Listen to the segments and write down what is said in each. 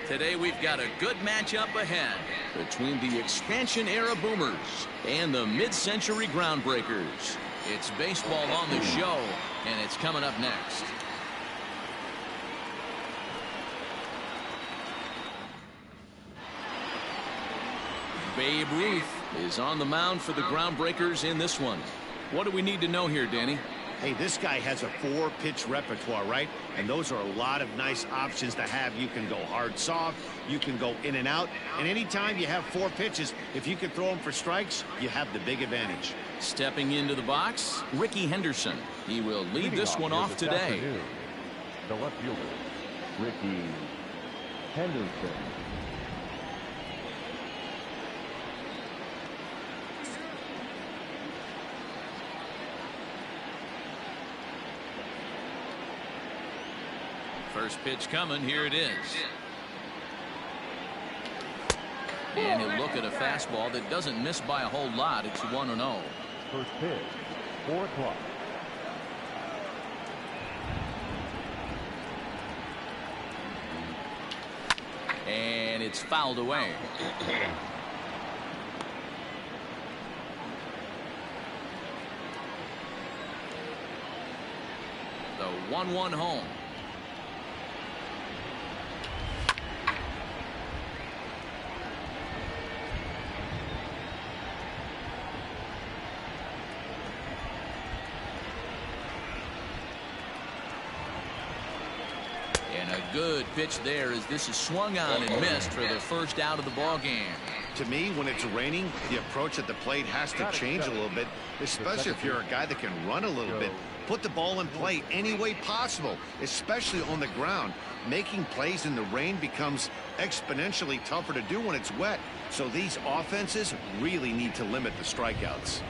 Today we've got a good matchup ahead between the expansion-era Boomers and the mid-century Groundbreakers. It's baseball on the show, and it's coming up next. Babe Ruth is on the mound for the Groundbreakers in this one. What do we need to know here, Danny? Hey, this guy has a 4-pitch repertoire, right? And those are a lot of nice options to have. You can go hard, soft. You can go in and out. And anytime you have 4 pitches, if you can throw them for strikes, you have the big advantage. Stepping into the box, Ricky Henderson. He will lead this one off today. The left fielder, Ricky Henderson. First pitch coming. Here it is. And he'll look at a fastball that doesn't miss by a whole lot. It's 1-0. First pitch, 4 o'clock. And it's fouled away. The 1-1 home. Good pitch there as this is swung on and missed for the first out of the ball game. To me, when it's raining, the approach at the plate has to change a little bit, especially if you're a guy that can run a little bit. Put the ball in play any way possible, especially on the ground. Making plays in the rain becomes exponentially tougher to do when it's wet. So these offenses really need to limit the strikeouts.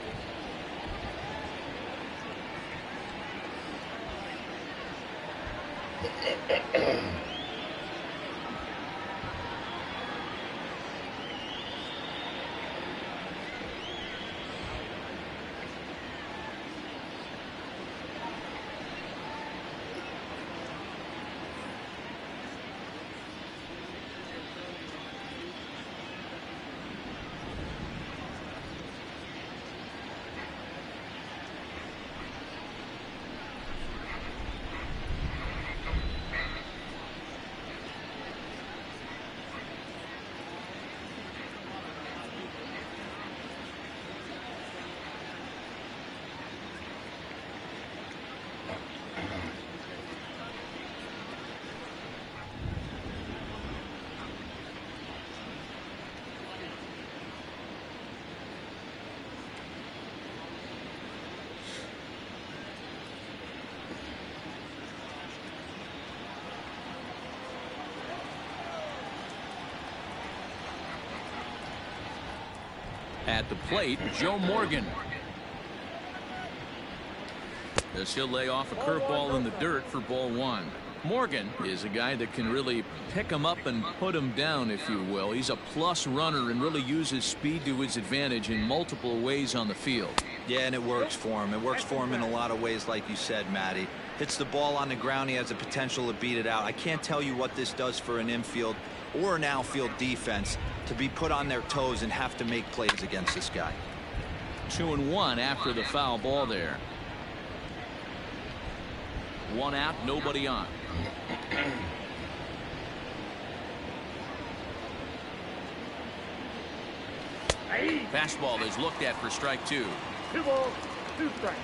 At the plate, Joe Morgan. As he'll lay off a curveball in the dirt for ball 1. Morgan is a guy that can really pick him up and put him down, if you will. He's a plus runner and really uses speed to his advantage in multiple ways on the field. Yeah, and it works for him. It works for him in a lot of ways, like you said, Matty. Hits the ball on the ground. He has the potential to beat it out. I can't tell you what this does for an infield or an outfield defense to be put on their toes and have to make plays against this guy. 2-1 after the foul ball there. 1 out, nobody on. Fastball is looked at for strike 2. 2 balls, 2 strikes.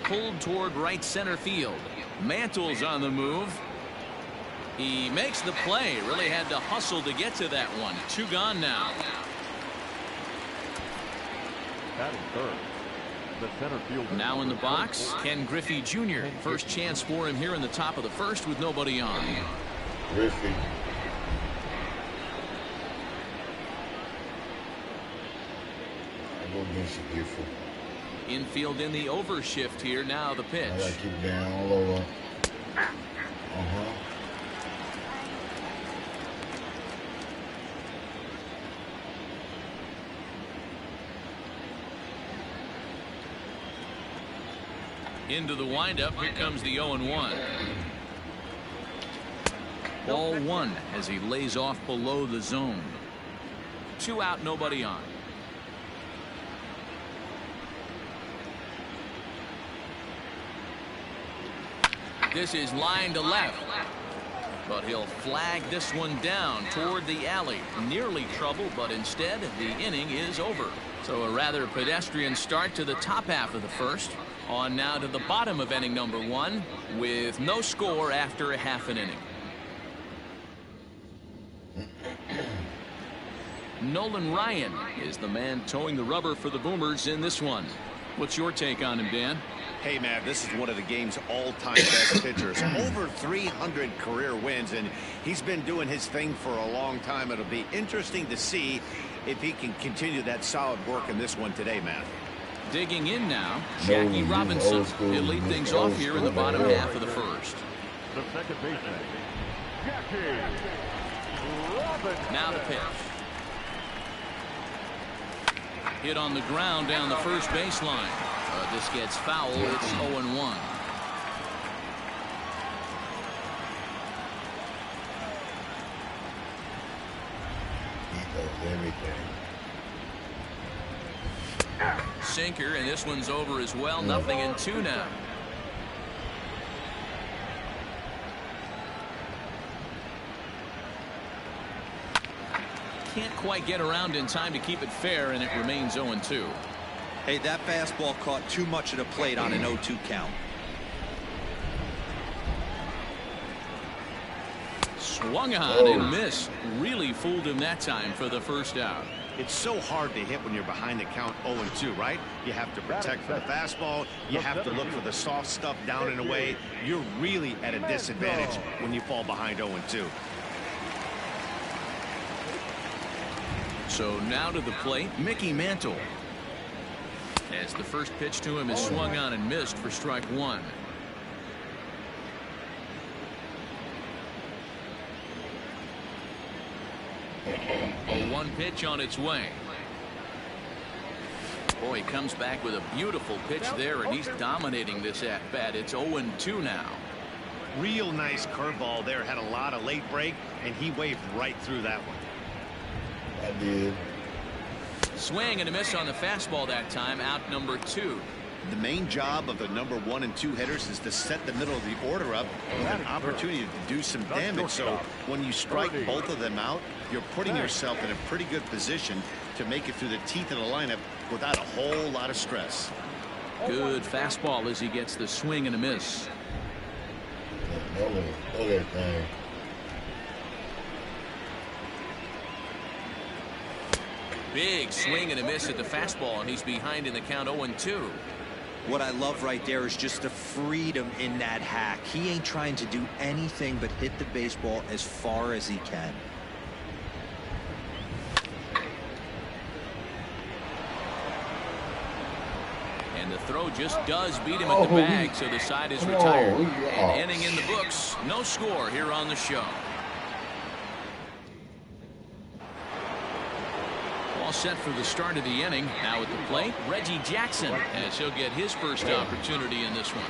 Pulled toward right center field. Mantle's on the move. He makes the play. Really had to hustle to get to that one. 2 gone now. Batting third, the center fielder. Now in the box, Ken Griffey Jr. First chance for him here in the top of the first with nobody on. Griffey. I'm going against you, Gifford. Infield in the overshift here. Now the pitch. I gotta keep down all over. Into the windup. Here comes the 0-1. Ball 1 as he lays off below the zone. 2 out, nobody on. This is line to left, but he'll flag this one down toward the alley. Nearly trouble, but instead the inning is over. So a rather pedestrian start to the top half of the first. On now to the bottom of inning number 1 with no score after a half an inning. Nolan Ryan is the man towing the rubber for the Boomers in this one. What's your take on him, Dan? Hey, man, this is one of the game's all-time best pitchers. Over 300 career wins, and he's been doing his thing for a long time. It'll be interesting to see if he can continue that solid work in this one today, Matt. Digging in now, Jackie Robinson. He'll lead things off here in the bottom half of the first. The second baseman, Jackie Robinson. Now the pitch. Hit on the ground down the first baseline. This gets foul. It's 0-1. He does everything. Sinker, and this one's over as well. 0-2 now. Can't quite get around in time to keep it fair, and it remains 0-2. Hey, that fastball caught too much of the plate on an 0-2 count. Swung on and missed. Really fooled him that time for the first out. It's so hard to hit when you're behind the count 0-2, right? You have to protect for the fastball. You have to look for the soft stuff down and away. You're really at a disadvantage when you fall behind 0-2. So now to the plate, Mickey Mantle. As the first pitch to him is swung on and missed for strike 1. A 1 pitch on its way. Boy, he comes back with a beautiful pitch there, and he's dominating this at bat. It's 0-2 now. Real nice curveball there. Had a lot of late break, and he waved right through that one. I did. Swing and a miss on the fastball that time. Out number 2. The main job of the number 1 and 2 hitters is to set the middle of the order up with an opportunity to do some damage. So when you strike both of them out, you're putting yourself in a pretty good position to make it through the teeth of the lineup without a whole lot of stress. Good fastball as he gets the swing and a miss. Okay, thing. Big swing and a miss at the fastball, and he's behind in the count 0-2. What I love right there is just the freedom in that hack. He ain't trying to do anything but hit the baseball as far as he can. And the throw just does beat him at the bag, so the side is retired. An inning in the books. No score here on the show. All set for the start of the inning. Now at the plate, Reggie Jackson, as he'll get his first opportunity in this one.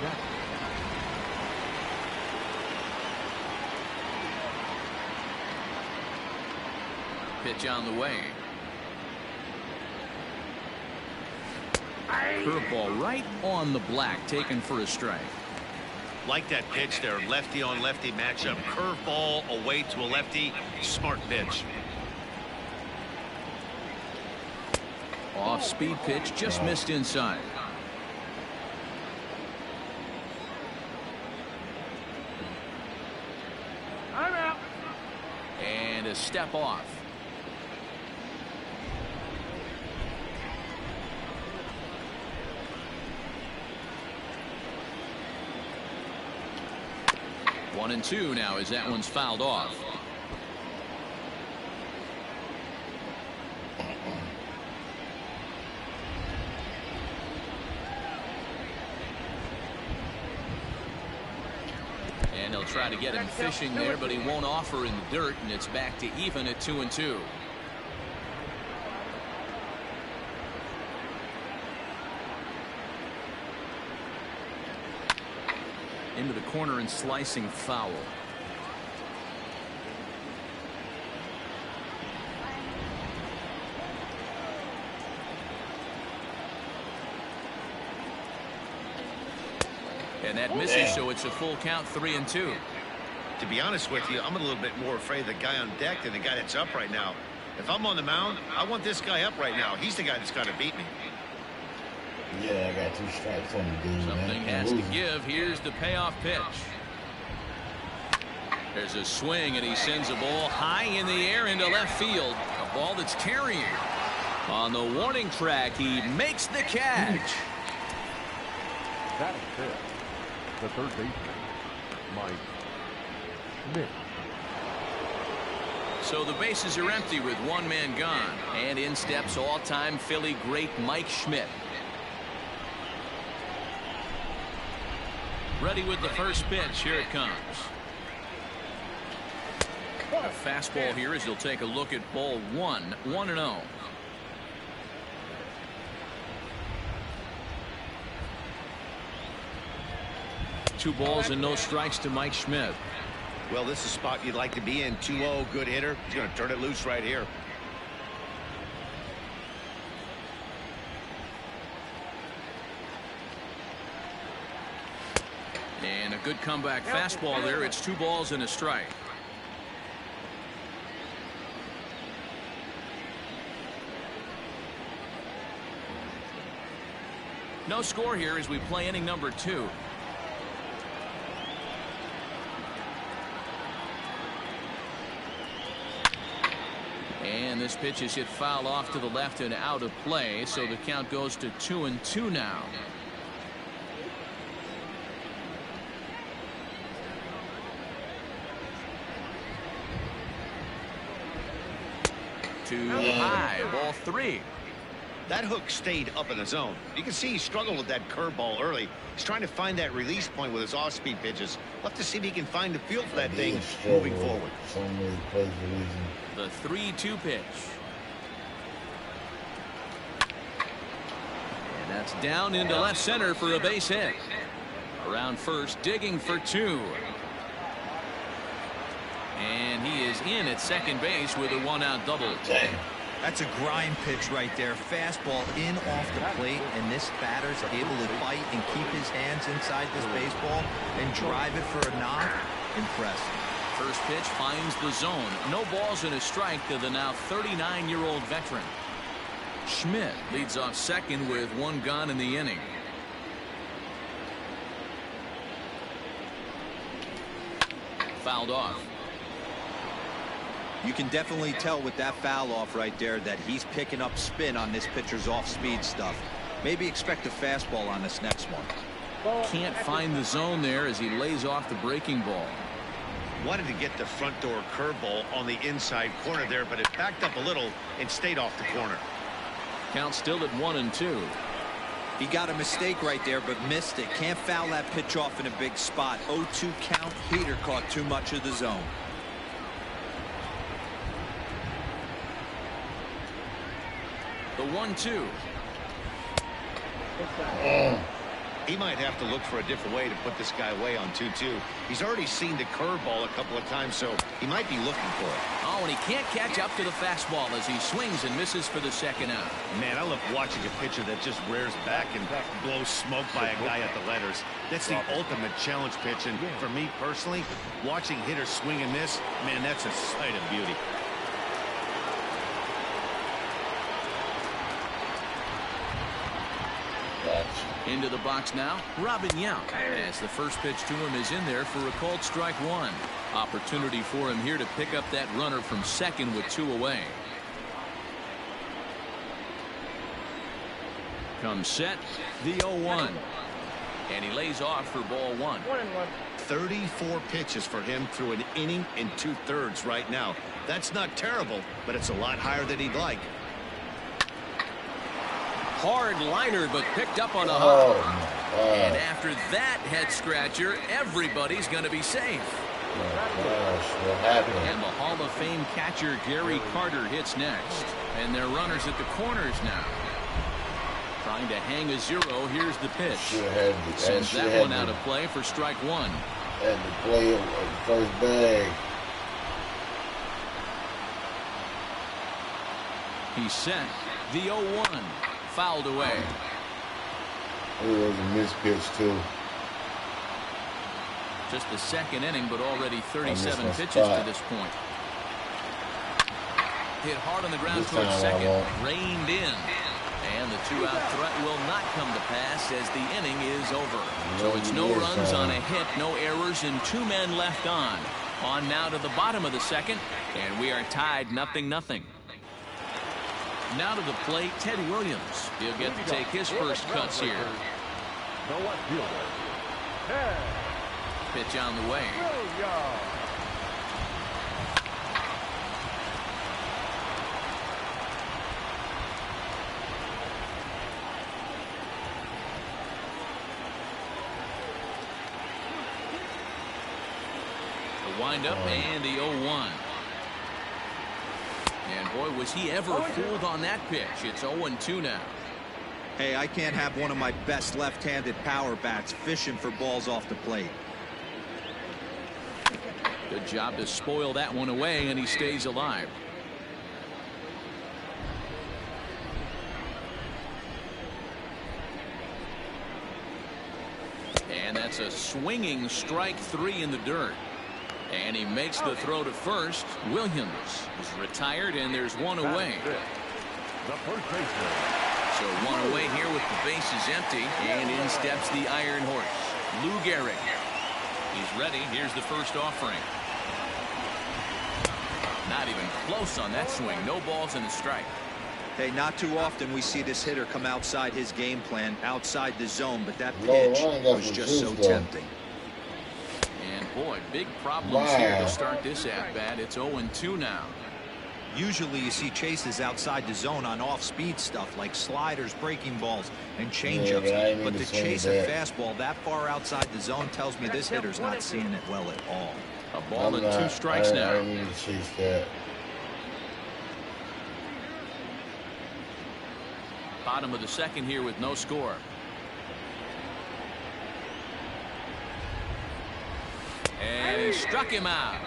Pitch on the way. Curveball right on the black, taken for a strike. Like that pitch there, lefty on lefty matchup. Curveball away to a lefty. Smart pitch. Off speed pitch, just missed inside. I'm out. And a step off. One and two now as that one's fouled off. And they'll try to get him fishing there, but he won't offer in the dirt, and it's back to even at 2-2. into the corner and slicing foul. And that misses, so it's a full count, 3-2. To be honest with you, I'm a little bit more afraid of the guy on deck than the guy that's up right now. If I'm on the mound, I want this guy up right now. He's the guy that's got to beat me. Yeah, I got 2 strikes on the dude. Something has to give. Here's the payoff pitch. There's a swing, and he sends a ball high in the air into left field. A ball that's carrying. On the warning track, he makes the catch. Batting fifth, the third baseman, Mike Schmidt. So the bases are empty with one man gone. And in steps all-time Philly great Mike Schmidt. Ready with the first pitch. Here it comes. A fastball here as he'll take a look at ball 1, 1-0. Two balls and no strikes to Mike Schmidt. Well, this is a spot you'd like to be in. 2-0, good hitter. He's going to turn it loose right here. And a good comeback fastball there. It's 2 balls and a strike. No score here as we play inning number 2. And this pitch is hit foul off to the left and out of play, so the count goes to 2-2 now. Too high, ball 3. That hook stayed up in the zone. You can see he struggled with that curveball early. He's trying to find that release point with his off-speed pitches. We'll have to see if he can find the feel for that thing moving forward. The 3-2 pitch. And that's down into left center for a base hit. Around first, digging for 2. And he is in at second base with a 1-out double. That's a grind pitch right there. Fastball in off the plate, and this batter's able to fight and keep his hands inside this baseball and drive it for a knock. Impressive. First pitch finds the zone. No balls and a strike to the now 39-year-old veteran. Schmidt leads off second with 1 gone in the inning. Fouled off. You can definitely tell with that foul off right there that he's picking up spin on this pitcher's off-speed stuff. Maybe expect a fastball on this next one. Can't find the zone there as he lays off the breaking ball. Wanted to get the front door curveball on the inside corner there, but it backed up a little and stayed off the corner. Count still at 1-2. He got a mistake right there, but missed it. Can't foul that pitch off in a big spot. 0-2 count. Heater caught too much of the zone. The 1-2. He might have to look for a different way to put this guy away on 2-2. He's already seen the curveball a couple of times, so he might be looking for it. Oh, and he can't catch up to the fastball as he swings and misses for the second out. Man, I love watching a pitcher that just rears back and blows smoke by a guy at the letters. That's the ultimate challenge pitch, and for me personally, watching hitters swing and miss, man, that's a sight of beauty. Into the box now, Robin Yount, as the first pitch to him is in there for a called strike 1. Opportunity for him here to pick up that runner from second with 2 away. Comes set, the 0-1. And he lays off for ball 1. 34 pitches for him through an inning and 2/3 right now. That's not terrible, but it's a lot higher than he'd like. Hard liner, but picked up on a hop. And after that head scratcher, everybody's going to be safe. What happened? And the Hall of Fame catcher Gary Carter hits next. And they're runners at the corners now. Trying to hang a 0. Here's the pitch. Sends that one out of play for strike 1. Had to play it first bag. He's set. The 0-1. Fouled away. It was a missed pitch, too. Just the second inning, but already 37 pitches to this point. Hit hard on the ground towards second. Reined in. And the 2-out threat will not come to pass as the inning is over. So it's no runs on a hit, no errors, and 2 men left on. On now to the bottom of the second, and we are tied 0-0. Now to the plate, Ted Williams. He'll get to take his first cuts here. The left fielder, Ted Pitch on the way. Williams. The windup and the 0-1. And boy, was he ever fooled on that pitch. It's 0-2 now. Hey, I can't have one of my best left-handed power bats fishing for balls off the plate. Good job to spoil that one away, and he stays alive. And that's a swinging strike 3 in the dirt. And he makes the throw to first. Williams is retired, and there's one away. The first baseman. So one away here with the bases empty, and in steps the Iron Horse, Lou Gehrig. He's ready. Here's the first offering. Not even close on that swing. No balls and a strike. Hey, not too often we see this hitter come outside his game plan, outside the zone, but that pitch was just so tempting. And boy, big problems here to start this at-bat. It's 0-2 now. Usually you see chases outside the zone on off-speed stuff like sliders, breaking balls, and changeups. But to chase a fastball that far outside the zone tells me this hitter's not seeing it well at all. A ball and 2 strikes now. I need to chase that. Bottom of the second here with no score. And he struck him out.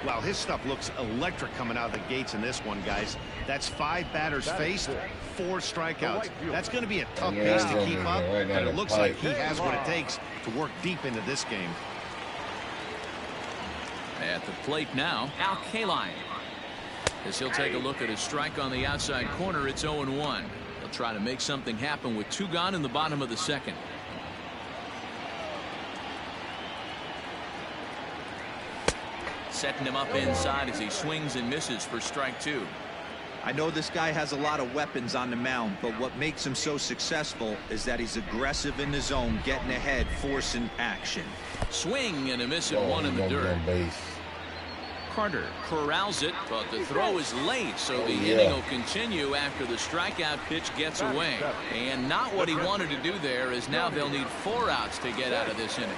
Well, his stuff looks electric coming out of the gates in this one, guys. That's 5 batters faced, 4 strikeouts. That's going to be a tough pace to keep up, and it looks like he has what it takes to work deep into this game. At the plate now, Al Kaline. As he'll take a look at his strike on the outside corner, it's 0-1. He'll try to make something happen with 2 gone in the bottom of the second. Setting him up inside as he swings and misses for strike 2. I know this guy has a lot of weapons on the mound, but what makes him so successful is that he's aggressive in the zone, getting ahead, forcing action. Swing and a miss at 1 in the dirt. Carter corrals it, but the throw is late, so the inning will continue after the strikeout pitch gets away. And not what he wanted to do there, as now they'll need 4 outs to get out of this inning.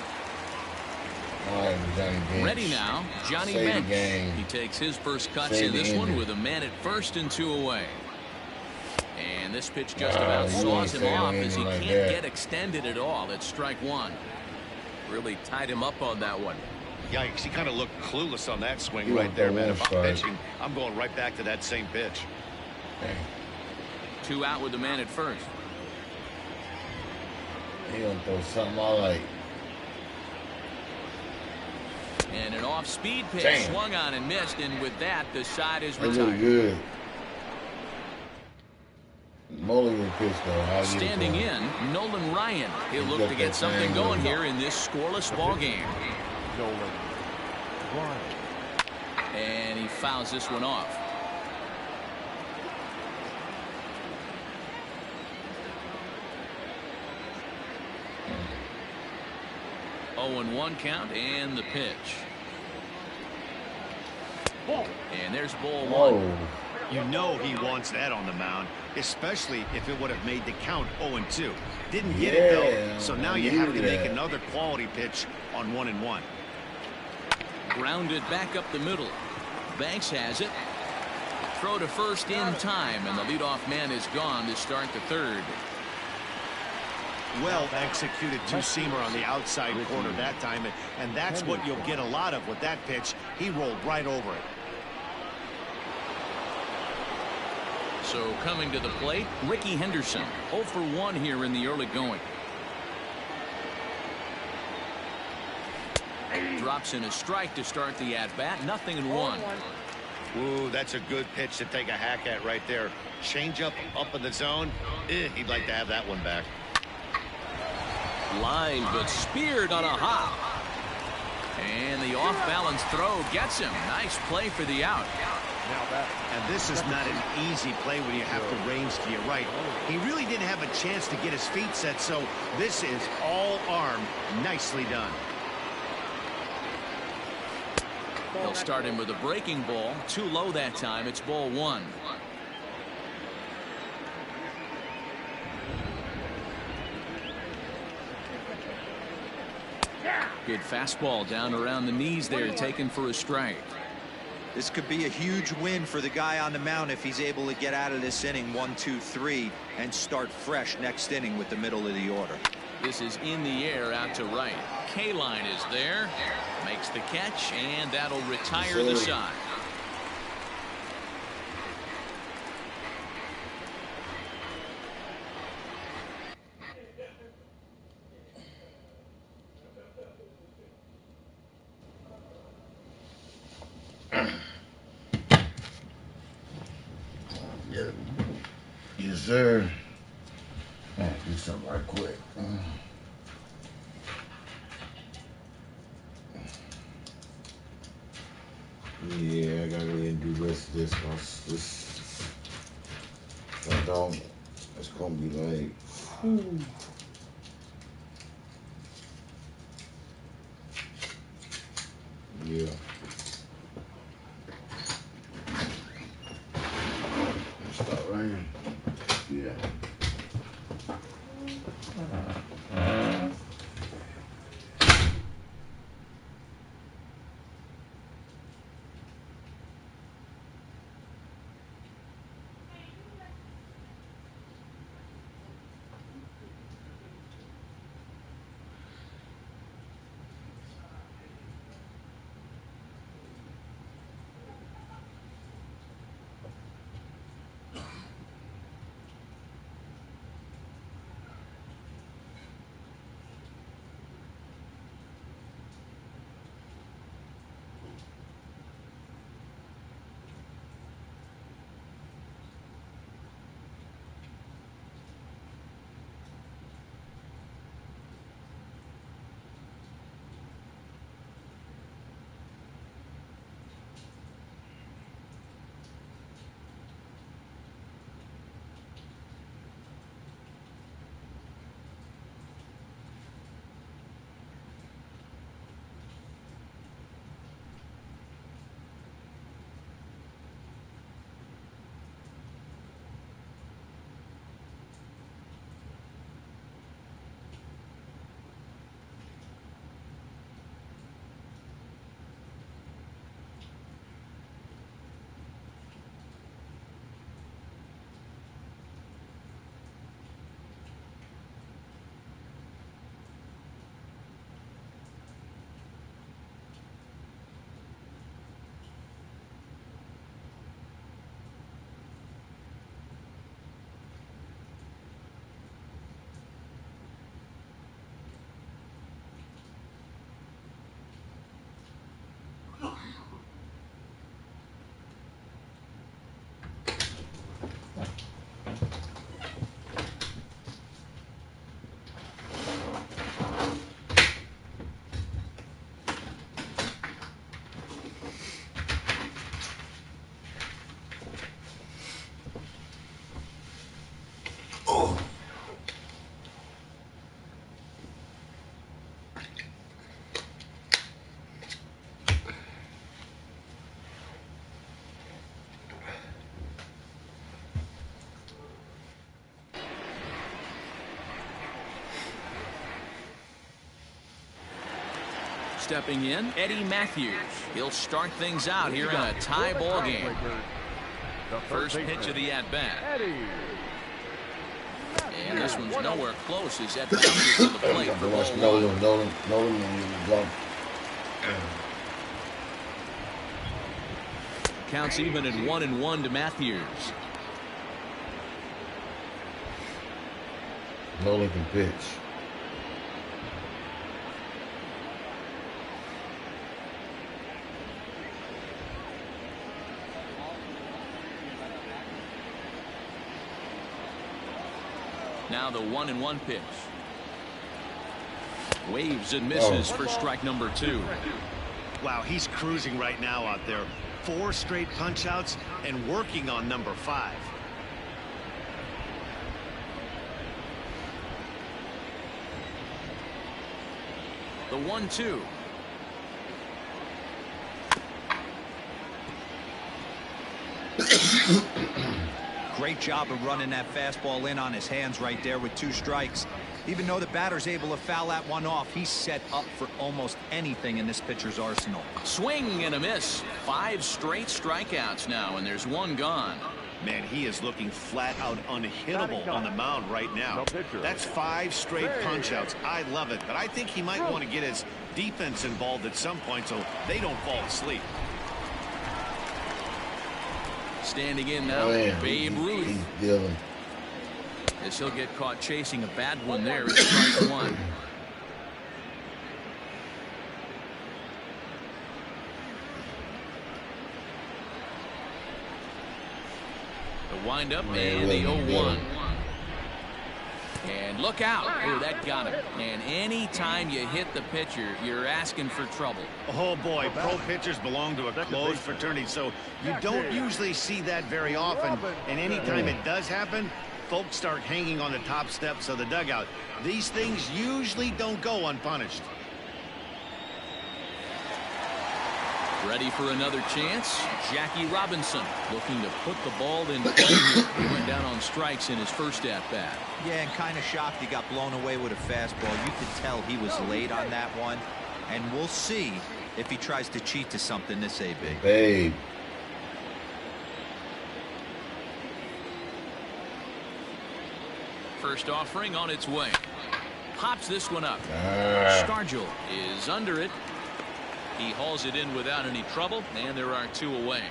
Ready now, Johnny Bench. He takes his first cuts in this one with a man at first and 2 away. And this pitch just about saws him off as he can't get extended at all. It's strike 1. Really tied him up on that one. Yikes, he kind of looked clueless on that swing right there, man. If I'm pitching, I'm going right back to that same pitch. 2 out with the man at first. He gonna throw something I like. And an off-speed pitch swung on and missed, and with that, the side is retired. Good. Mulligan pitch though. Standing in, Nolan Ryan. He'll look to get something going here in this scoreless ball game. Nolan Ryan. And he fouls this one off. Oh, and 1 count and the pitch. And there's ball 1. You know he wants that on the mound, especially if it would have made the count 0-2. Didn't get it though, so now you have to make another quality pitch on 1-1. Grounded back up the middle. Banks has it. throw to first in time, and the leadoff man is gone to start the third. Well executed two-seamer on the outside corner that time, and that's what you'll get a lot of with that pitch. He rolled right over it. So coming to the plate, Ricky Henderson, 0 for 1 here in the early going. Drops in a strike to start the at-bat. 0-1. Ooh, that's a good pitch to take a hack at right there. Change up in the zone. He'd like to have that one back. Line, but speared on a hop. And the off-balance throw gets him. Nice play for the out. And this is not an easy play when you have to range to your right. He really didn't have a chance to get his feet set, so this is all arm. Nicely done. They'll start him with a breaking ball. Too low that time. It's ball 1. Good fastball down around the knees there, taken for a strike. This could be a huge win for the guy on the mound if he's able to get out of this inning 1, 2, 3 and start fresh next inning with the middle of the order. This is in the air out to right. K-line is there, makes the catch, and that'll retire the side. Yeah. Yes, sir. I have to do something right quick. Yeah, I gotta really do the rest of this because this, if I don't, it's gonna be like, yeah. Stop raining. Yeah. Stepping in, Eddie Matthews. He'll start things out here in a tie ball game. First pitch of the at-bat. And this one's nowhere close as that bounces to the plate for ball one. Nolan. Counts even at 1-1 to Matthews. Nolan can pitch. Now the 1-1 pitch. Waves and misses for strike number 2. Wow, he's cruising right now out there. 4 straight punch outs and working on number 5. The 1-2. Great job of running that fastball in on his hands right there with 2 strikes. Even though the batter's able to foul that one off, he's set up for almost anything in this pitcher's arsenal. Swing and a miss. 5 straight strikeouts now, and there's 1 gone. Man, he is looking flat out unhittable on the mound right now. That's 5 straight punch outs. I love it, but I think he might want to get his defense involved at some point so they don't fall asleep. Standing in now, Babe Ruth. As he'll get caught chasing a bad one there. It's strike 1. The windup and the 0-1. And look out. Oh, that got him. And any time you hit the pitcher, you're asking for trouble. Oh, boy. Pro pitchers belong to a closed fraternity, so you don't usually see that very often. And anytime it does happen, folks start hanging on the top steps of the dugout. These things usually don't go unpunished. Ready for another chance? Jackie Robinson looking to put the ball in play here. He went down on strikes in his first at-bat. Yeah, and kind of shocked he got blown away with a fastball. You could tell he was late on that one. And we'll see if he tries to cheat to something this AB. Babe. First offering on its way. Pops this one up. Stargell is under it. He hauls it in without any trouble, and there are 2 away.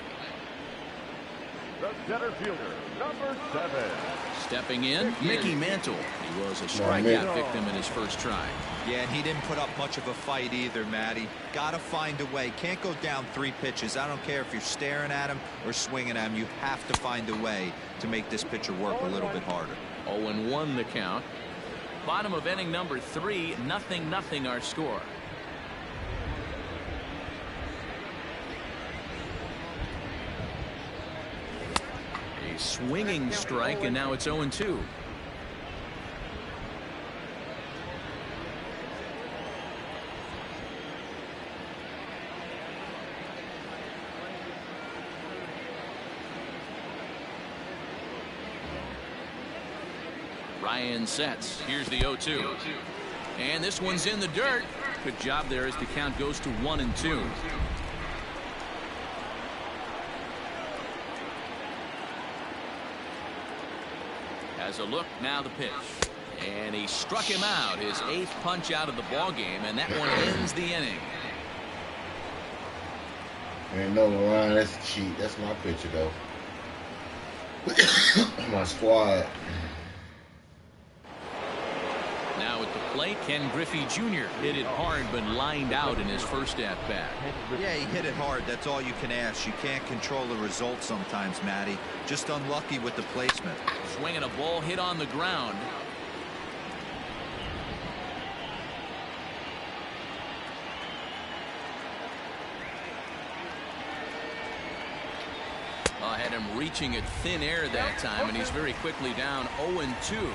The center fielder, number 7. Stepping in, Mickey Mantle. He was a strikeout victim in his first try. Yeah, and he didn't put up much of a fight either, Matty. Gotta find a way. Can't go down 3 pitches. I don't care if you're staring at him or swinging at him. You have to find a way to make this pitcher work a little bit harder. 0-1 the count. Bottom of inning number 3, 0-0 our score. A swinging strike, and now it's 0-2. Ryan sets. Here's the 0-2. And this one's in the dirt. Good job there as the count goes to 1-2. Has a look, now the pitch. And he struck him out, his 8th punch out of the ball game, and that one ends the inning. Ain't no Ryan, that's a cheat. That's my pitcher though. My squad. Now at the plate, Ken Griffey Jr. hit it hard but lined out in his first at-bat. Yeah, he hit it hard. That's all you can ask. You can't control the result sometimes, Matty. Just unlucky with the placement. Swinging a ball hit on the ground. Had him reaching at thin air that time, and he's very quickly down 0-2.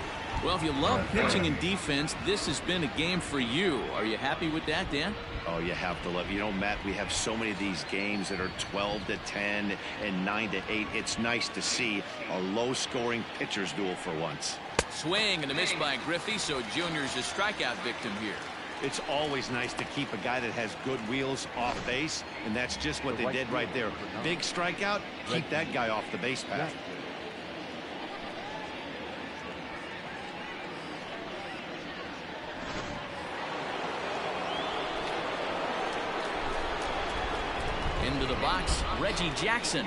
Well, if you love pitching and defense, this has been a game for you. Are you happy with that, Dan? Oh, you have to love. You know, Matt, we have so many of these games that are 12-10 and 9-8. It's nice to see a low-scoring pitcher's duel for once. Swing and a miss by Griffey, so Junior's a strikeout victim here. It's always nice to keep a guy that has good wheels off base, and that's just what they did right there. Big strikeout, keep that guy off the base path. Into the box, Reggie Jackson.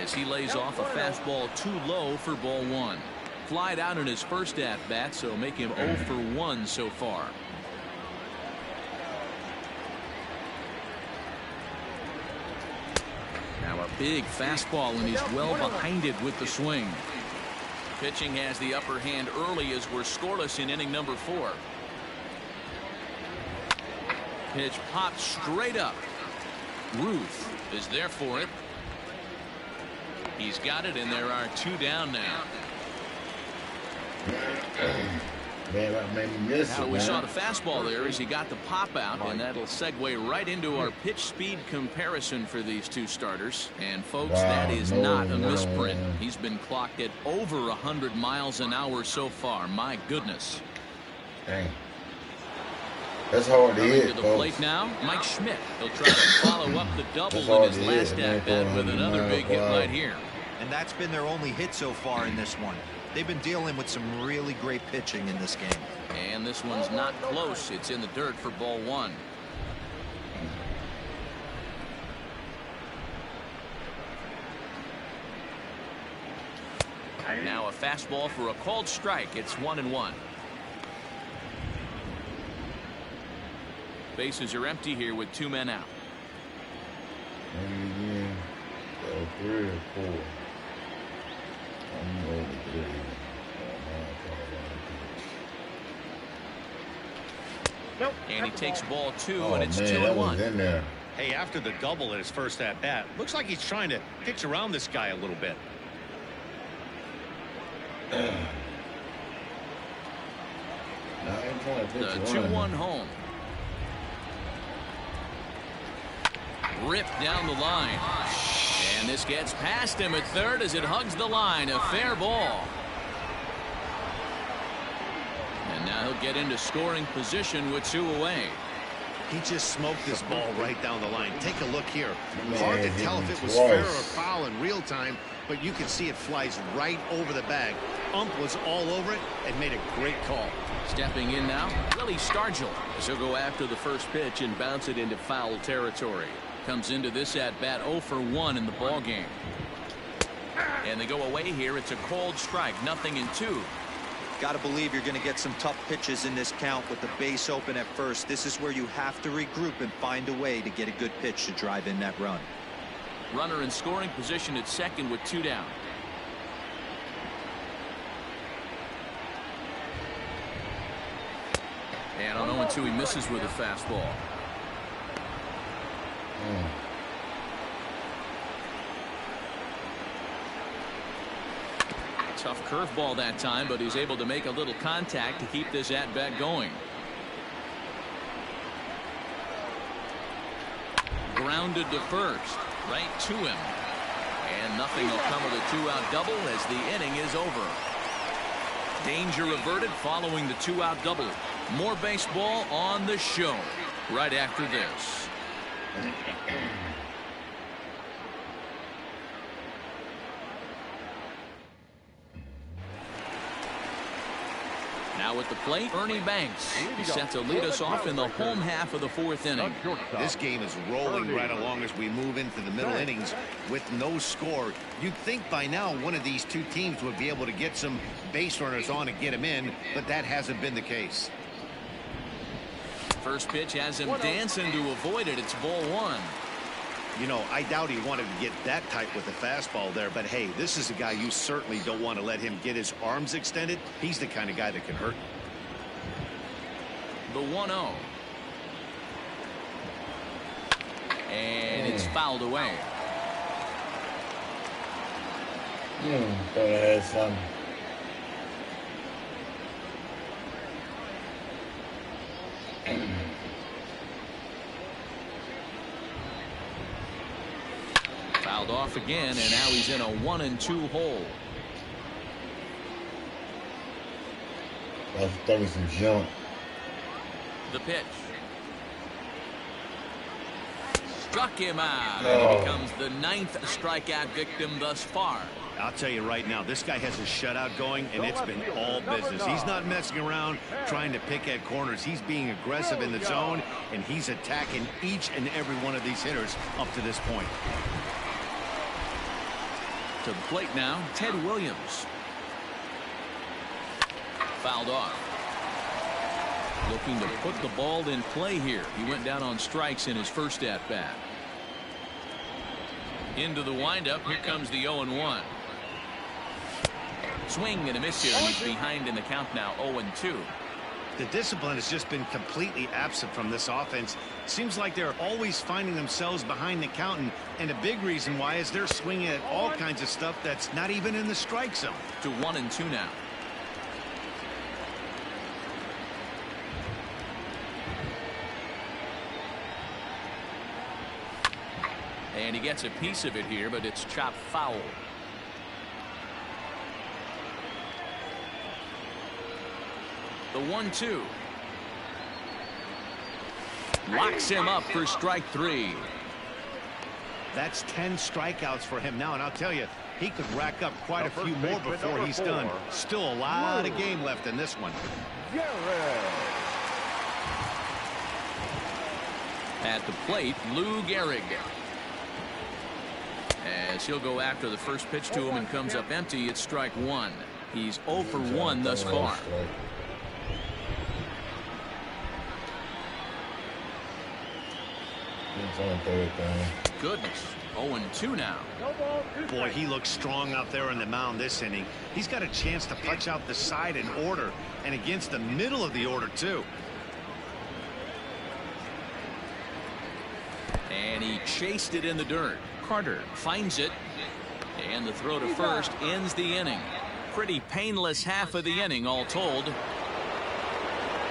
As he lays off a fastball too low for ball one. Flied out in his first at-bat, so make him 0 for 1 so far. Now a big fastball, and he's well behind it with the swing. Pitching has the upper hand early as we're scoreless in inning number 4. Pitch popped straight up. Ruth is there for it. He's got it, and there are 2 down now. Man, that made me miss So it, we man. saw the fastball there as he got the pop out, and that'll segue right into our pitch speed comparison for these 2 starters. And folks, Wow, that is not a no. misprint. He's been clocked at over 100 miles an hour so far. My goodness. Dang. That's hard to Coming hit, to the folks. plate now, Mike Schmidt. He'll try to follow up the double That's in hard his to last hit, man, at-bat with another big hit right here. And that's been their only hit so far in this one. They've been dealing with some really great pitching in this game. And this one's not close. It's in the dirt for ball 1. Now a fastball for a called strike. It's 1-1. Bases are empty here with 2 men out. Maybe again. So 3 or 4. I'm over 3. And he takes ball 2, Oh, and it's man, that was 2-1. in there. Hey, after the double at his first at-bat, looks like he's trying to pitch around this guy a little bit. Now, I ain't trying to The pitch around. 2-1 home. Ripped down the line. And this gets past him at third as it hugs the line. A fair ball. And now he'll get into scoring position with 2 away. He just smoked this ball right down the line. Take a look here. Man, Hard to hit tell me if it was twice. fair or foul in real time, but you can see it flies right over the bag. Ump was all over it and made a great call. Stepping in now, Willie Stargell. As he'll go after the first pitch and bounce it into foul territory. Comes into this at-bat 0 for 1 in the ball game. And they go away here. It's a called strike. 0-2. Got to believe you're going to get some tough pitches in this count with the base open at first. This is where you have to regroup and find a way to get a good pitch to drive in that run. Runner in scoring position at second with 2 down. And on 0-2, he misses with a fastball. Tough curveball that time, but he's able to make a little contact to keep this at-bat going. Grounded to first, right to him. And nothing will come of the 2-out double as the inning is over. Danger averted following the 2-out double. More baseball on the show right after this. Now at the plate, Ernie Banks. He's set to lead us off in the home half of the 4th inning. This game is rolling right along as we move into the middle innings with no score. You'd think by now one of these 2 teams would be able to get some base runners on and get them in, but that hasn't been the case. First pitch has him dancing to avoid it. It's ball 1. You know, I doubt he wanted to get that tight with the fastball there, but hey, this is a guy you certainly don't want to let him get his arms extended. He's the kind of guy that can hurt. The 1-0. And it's fouled away. Thought I had something. Fouled off again, and now he's in a 1-2 hole. That's throwing some junk. The pitch. Struck him out. Oh. And he becomes the 9th strikeout victim thus far. I'll tell you right now, this guy has a shutout going, and it's been all business. He's not messing around trying to pick at corners. He's being aggressive in the zone, and he's attacking each and every one of these hitters up to this point. To the plate now, Ted Williams. Fouled off. Looking to put the ball in play here. He went down on strikes in his first at-bat. Into the windup. Here comes the 0-1. Swing and a miss here, and he's behind in the count now, 0-2. The discipline has just been completely absent from this offense. Seems like they're always finding themselves behind the count, and a big reason why is they're swinging at all kinds of stuff that's not even in the strike zone. To 1-2 now. And he gets a piece of it here, but it's chopped foul. The 1-2. Locks him up for strike 3. That's 10 strikeouts for him now, and I'll tell you, he could rack up quite a few more before he's done. Still a lot of game left in this one. At the plate, Lou Gehrig. As he'll go after the first pitch to him and comes up empty, it's strike 1. He's 0 for 1 thus far. Goodness. 0-2 now. Boy, he looks strong out there on the mound this inning. He's got a chance to punch out the side in order, and against the middle of the order, too. And he chased it in the dirt. Carter finds it. And the throw to first ends the inning. Pretty painless half of the inning, all told.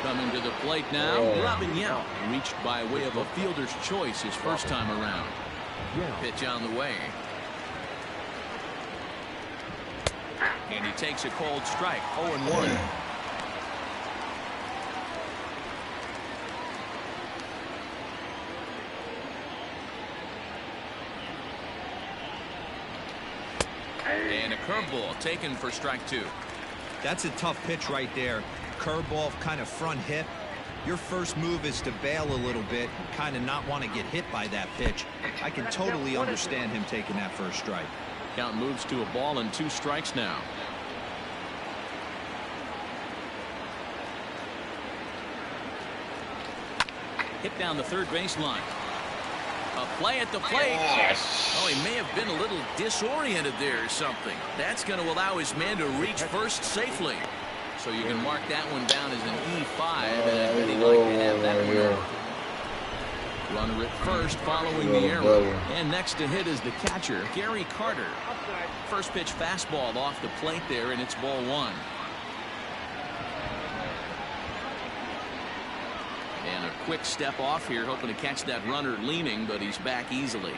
Coming to the plate now, Robin Yount, reached by way of a fielder's choice his first time around. Pitch on the way. And he takes a cold strike, 0-1. And a curveball taken for strike 2. That's a tough pitch right there. Curveball, kind of front hip. Your first move is to bail a little bit, kind of not want to get hit by that pitch. I can totally understand him taking that first strike. Count moves to a ball and 2 strikes now. Hit down the third baseline. A play at the plate. Oh, he may have been a little disoriented there or something. That's going to allow his man to reach first safely. So you can mark that one down as an E5, and I'd really like to have that one. Runner at first following the error. And next to hit is the catcher, Gary Carter. First pitch fastball off the plate there, and it's ball 1. And a quick step off here, hoping to catch that runner leaning, but he's back easily.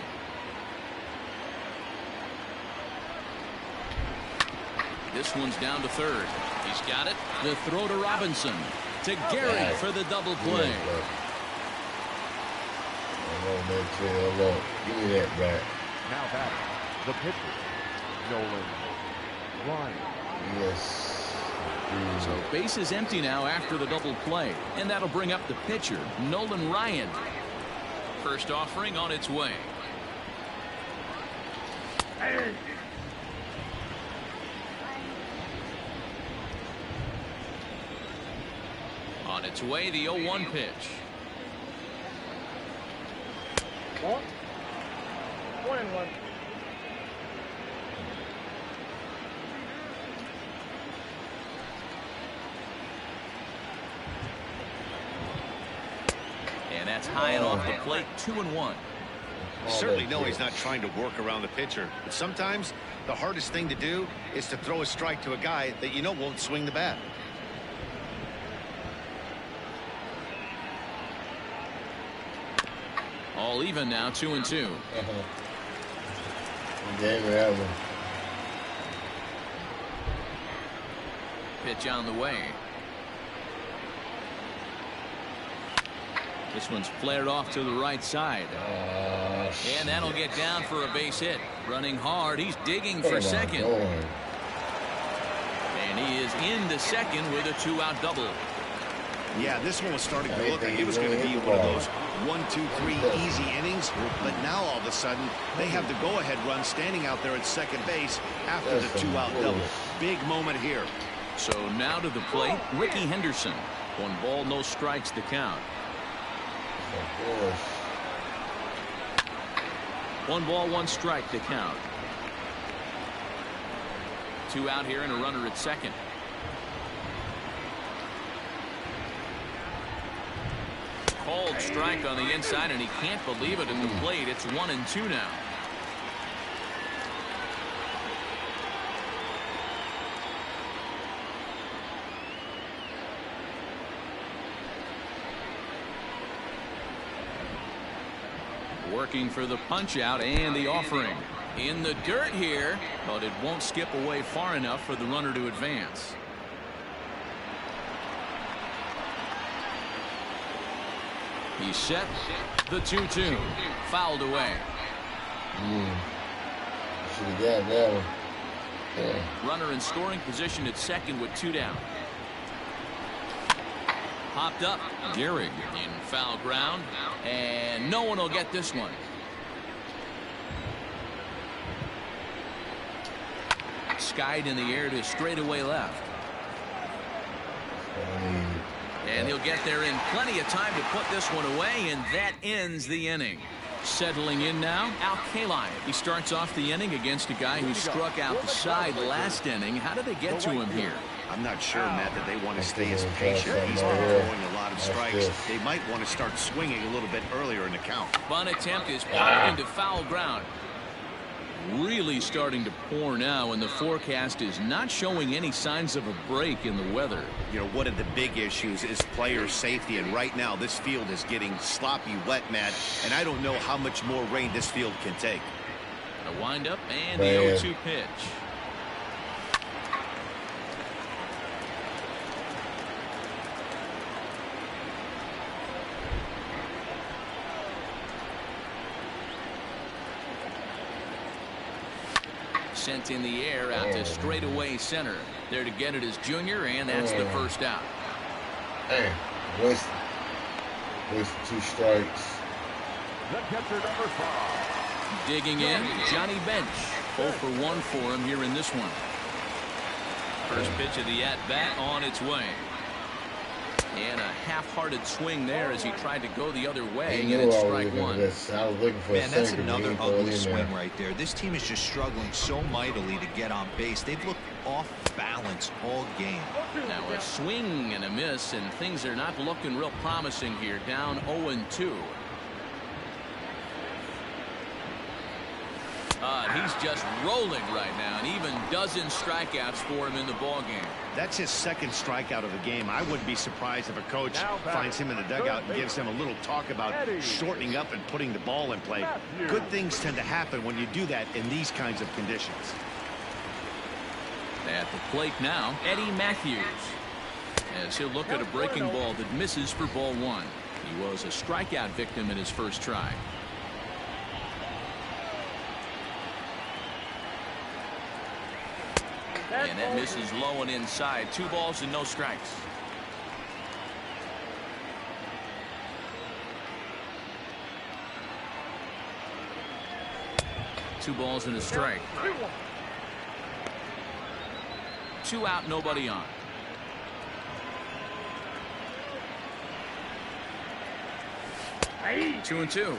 This one's down to third. He's got it. The throw to Robinson. To Gehrig for the double play. Give me that back. Now batting, the pitcher, Nolan Ryan. Yes. So base is empty now after the double play. And that'll bring up the pitcher, Nolan Ryan. First offering on its way. On its way, the 0-1 pitch. 1-1. And that's high and off the plate, 2-1. Certainly know he's not trying to work around the pitcher, but sometimes the hardest thing to do is to throw a strike to a guy that you know won't swing the bat. All even now, 2-2. Pitch on the way. This one's flared off to the right side. And that'll get down for a base hit. Running hard. He's digging for second. And he is into second with a 2-out double. Yeah, this one was starting to look like it was going to be one of those 1, 2, 3 easy innings. But now all of a sudden, they have the go-ahead run standing out there at second base after the 2-out double. Big moment here. So now to the plate, Ricky Henderson. 1 ball, no strikes to count. 1 ball, 1 strike to count. 2 out here and a runner at second. Called strike on the inside, and he can't believe it at the plate. It's 1-2 now. Working for the punch out and the offering. In the dirt here, but it won't skip away far enough for the runner to advance. He set the 2-2. Fouled away. Should have got that one. Yeah. Runner in scoring position at second with 2 down. Popped up. Gehrig in foul ground. And no one will get this one. Skied in the air to straightaway left. And he'll get there in plenty of time to put this one away, and that ends the inning. Settling in now, Al Kaline. He starts off the inning against a guy who struck out the side last inning. How did they get to him here? I'm not sure, Matt, that they want to stay as patient. He's been throwing a lot of strikes. They might want to start swinging a little bit earlier in the count. Bunt attempt is popped into foul ground. Really starting to pour now, and the forecast is not showing any signs of a break in the weather. You know, one of the big issues is player safety, and right now this field is getting sloppy wet, Matt, and I don't know how much more rain this field can take. A windup and the 0-2 pitch. Sent in the air out to straightaway center. There to get it is Junior, and that's the first out. Hey, waste 2 strikes. The catcher, number 5. Digging in, Johnny Bench. 0 for 1 for him here in this one. First pitch of the at-bat on its way. And a half-hearted swing there as he tried to go the other way, and it's strike 1. I was looking for Man, that's sinker, another ugly swing right there. This team is just struggling so mightily to get on base. They've looked off balance all game. Now a swing and a miss, and things are not looking real promising here. Down 0-2. He's just rolling right now, and even dozen strikeouts for him in the ball game. That's his second strikeout of the game. I wouldn't be surprised if a coach finds him in the dugout and gives him a little talk about shortening up and putting the ball in play. Good things tend to happen when you do that in these kinds of conditions. At the plate now, Eddie Matthews, as he'll look at a breaking ball that misses for ball 1. He was a strikeout victim in his first try. And that misses low and inside. 2 balls and no strikes. Two balls and a strike. 2 out, nobody on. Hey. 2-2.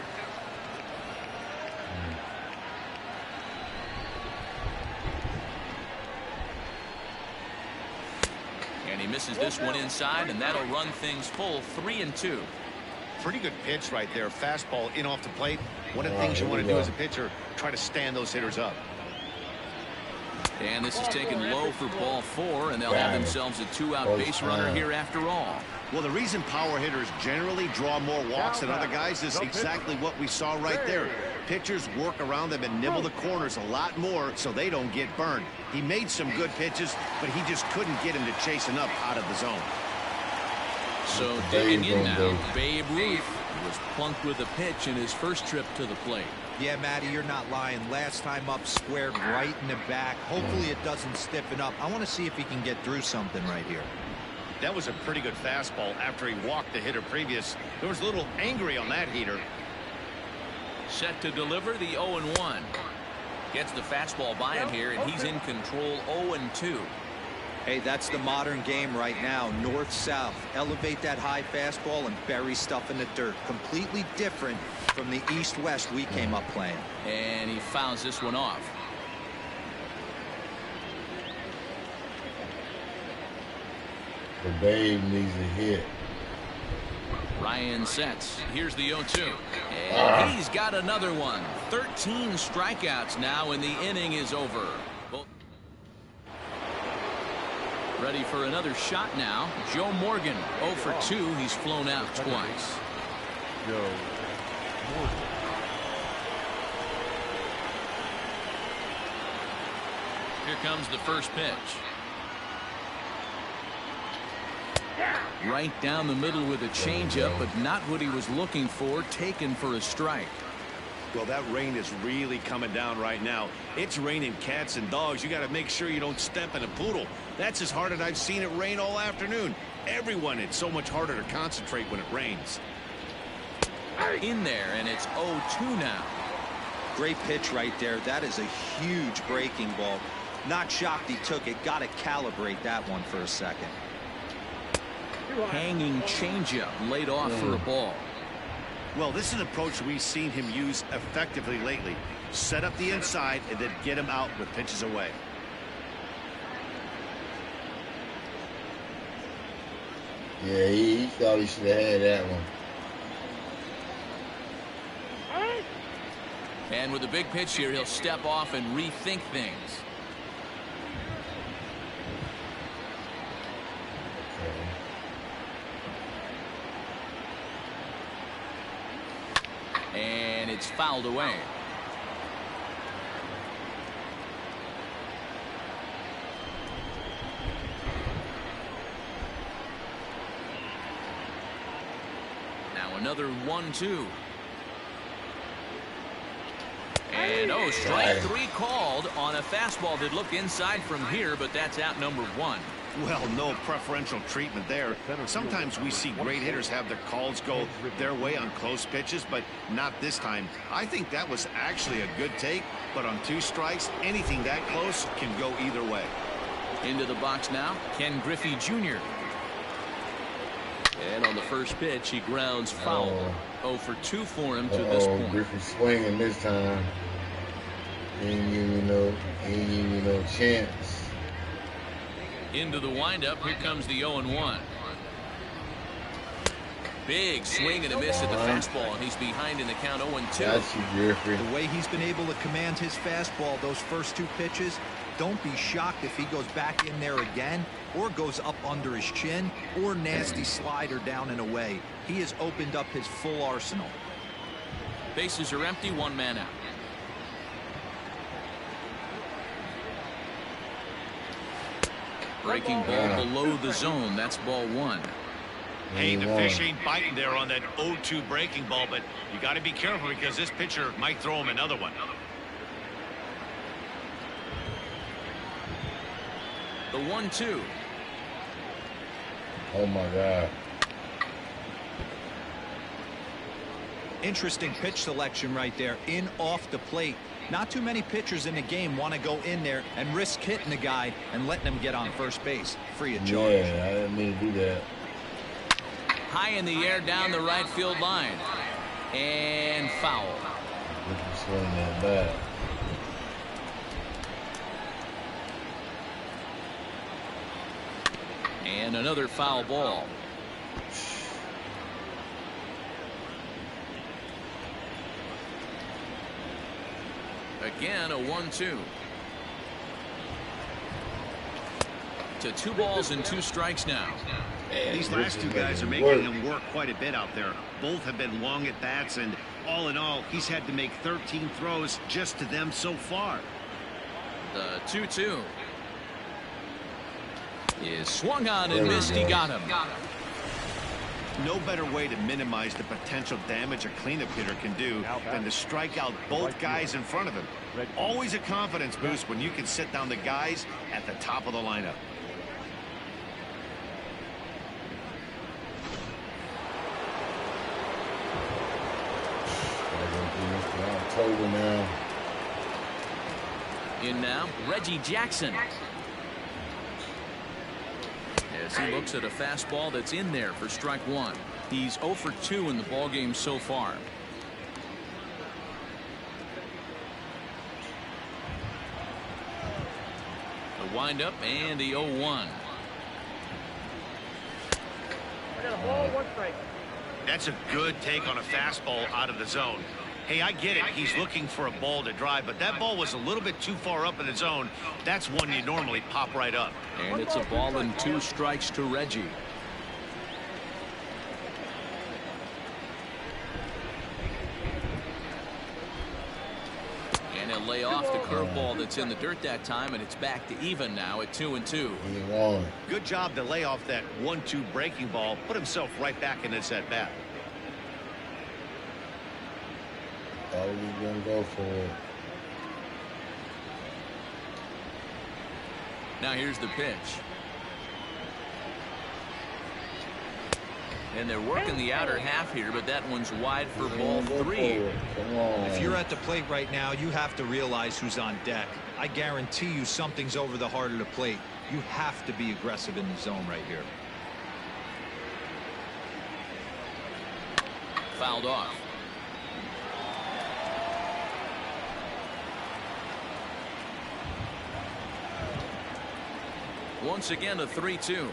And he misses this one inside, and that'll run things full. 3-2. Pretty good pitch right there. Fastball in off the plate. One of the things you want to do as a pitcher, try to stand those hitters up. And this is taken low for ball 4, and they'll have themselves a 2-out base runner here after all. Well, the reason power hitters generally draw more walks than other guys is exactly what we saw right there. Pitchers work around them and nibble the corners a lot more so they don't get burned. He made some good pitches, but he just couldn't get him to chase enough out of the zone. So digging in now, Babe Ruth. He was plunked with a pitch in his first trip to the plate. Yeah, Matty, you're not lying. Last time up, squared right in the back. Hopefully it doesn't stiffen up. I want to see if he can get through something right here. That was a pretty good fastball after he walked the hitter previous. There was a little angry on that heater. Set to deliver the 0-1. Gets the fastball by him here, and he's in control 0-2. Hey, that's the modern game right now. North-south. Elevate that high fastball and bury stuff in the dirt. Completely different from the east-west we came up playing. And he fouls this one off. The babe needs a hit. Ryan sets. Here's the 0-2. And he's got another one. 13 strikeouts now, and the inning is over. Ready for another shot now. Joe Morgan 0 for 2. He's flown out twice. Joe Morgan. Here comes the first pitch. Right down the middle with a changeup, but not what he was looking for. Taken for a strike. Well, that rain is really coming down right now. It's raining cats and dogs. You got to make sure you don't step in a poodle. That's as hard as I've seen it rain all afternoon. Everyone, it's so much harder to concentrate when it rains. In there, and it's 0-2 now. Great pitch right there. That is a huge breaking ball. Not shocked he took it. Got to calibrate that one for a second. Hanging changeup laid off for a ball. Well, this is an approach we've seen him use effectively lately. Set up the inside and then get him out with pitches away. Yeah, he thought he should have had that one. And with a big pitch here, he'll step off and rethink things. And it's fouled away. Now another 1-2. And strike 3 called on a fastball that looked inside from here, but that's out number 1. Well, no preferential treatment there. Sometimes we see great hitters have their calls go their way on close pitches, but not this time. I think that was actually a good take, but on 2 strikes, anything that close can go either way. Into the box now, Ken Griffey Jr. And on the first pitch, he grounds foul. 0 for 2 for him to this point. Griffey swinging this time. He ain't giving me no chance. Into the windup. Here comes the 0-1. Big swing and a miss at the fastball, and he's behind in the count 0-2. That's you, Griffey. The way he's been able to command his fastball those first 2 pitches, don't be shocked if he goes back in there again or goes up under his chin or nasty slider down and away. He has opened up his full arsenal. Bases are empty, 1 man out. Breaking ball below the zone. That's ball 1. Hey, the fish ain't biting there on that 0-2 breaking ball, but you got to be careful because this pitcher might throw him another one. The 1-2. Oh my God. Interesting pitch selection right there. In off the plate. Not too many pitchers in the game want to go in there and risk hitting the guy and letting him get on first base free of charge. Yeah, I didn't mean to do that. High in the air down the right field line. And foul. Griffey swing that back. And another foul ball. Again, a 1-2. To 2 balls and 2 strikes now. These last 2 guys are making him work quite a bit out there. Both have been long at bats, and all in all, he's had to make 13 throws just to them so far. The 2-2 is swung on and missed. He got him. No better way to minimize the potential damage a cleanup hitter can do than to strike out both guys in front of him. Always a confidence boost when you can sit down the guys at the top of the lineup. October now. In now, Reggie Jackson. As he looks at a fastball that's in there for strike one. He's 0 for 2 in the ballgame so far. The windup and the 0-1. I got a ball, 1 strike. That's a good take on a fastball out of the zone. Hey, I get it. He's looking for a ball to drive, but that ball was a little bit too far up in the zone. That's one you normally pop right up. And it's a ball and 2 strikes to Reggie. And he'll lay off the curveball that's in the dirt that time, and it's back to even now at 2-2. Good job to lay off that 1-2 breaking ball. Put himself right back in this at bat. Thought he was gonna go for it. Now here's the pitch. And they're working the outer half here, but that one's wide for ball 3. Come on. If you're at the plate right now, you have to realize who's on deck. I guarantee you something's over the heart of the plate. You have to be aggressive in the zone right here. Fouled off. Once again, a 3-2.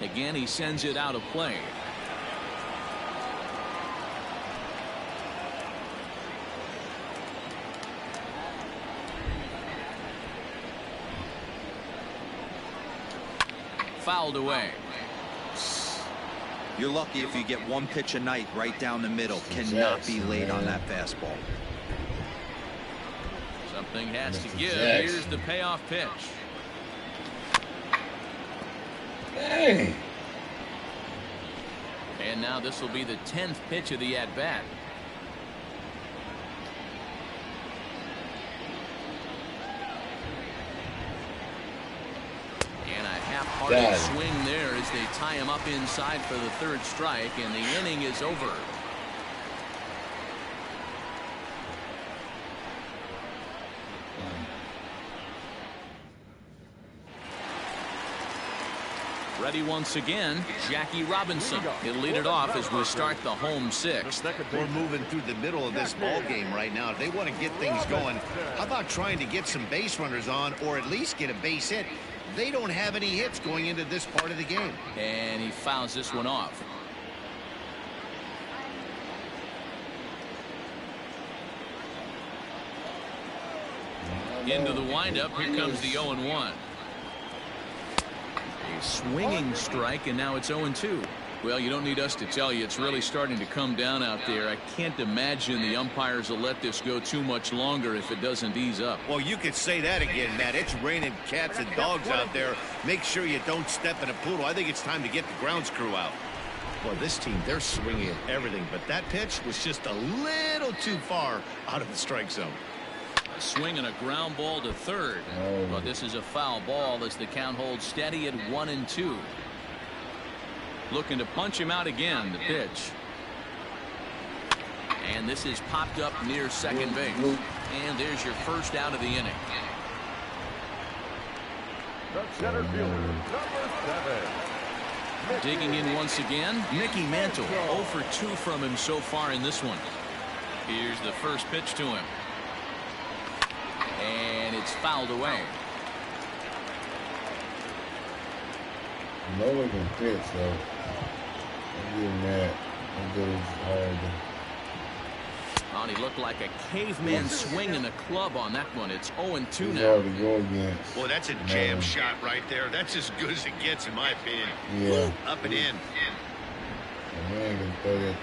Again, he sends it out of play. Fouled away. You're lucky if you get 1 pitch a night right down the middle. Cannot be late on that fastball. Something has to give. Here's the payoff pitch. Dang. And now this will be the 10th pitch of the at-bat. And a half-hearted swing there as they tie him up inside for the 3rd strike, and the inning is over. Ready once again, Jackie Robinson. He'll lead it off as we start the home 6th. We're moving through the middle of this ball game right now. If they want to get things going, how about trying to get some base runners on or at least get a base hit? They don't have any hits going into this part of the game. And he fouls this one off. Into the windup. Here comes the 0-1. A swinging strike, and now it's 0-2. Well, you don't need us to tell you, it's really starting to come down out there. I can't imagine the umpires will let this go too much longer if it doesn't ease up. Well, you could say that again, Matt. It's raining cats and dogs out there. Make sure you don't step in a poodle. I think it's time to get the grounds crew out. Well, this team, they're swinging at everything, but that pitch was just a little too far out of the strike zone. A swing and a ground ball to 3rd. But this is a foul ball as the count holds steady at 1-2. Looking to punch him out again. The pitch. And this is popped up near second base. And there's your first out of the inning. The center fielder, number 7. Digging in once again, Mickey Mantle. 0 for 2 from him so far in this one. Here's the first pitch to him. And it's fouled away. No one can pitch, though. I'm getting that. I'm getting hard. Oh, he looked like a caveman swinging a club on that one. It's 0-2 now. Hard to go against. Well, that's a jam shot right there. That's as good as it gets, in my opinion. Yeah. Up and in. The man can throw that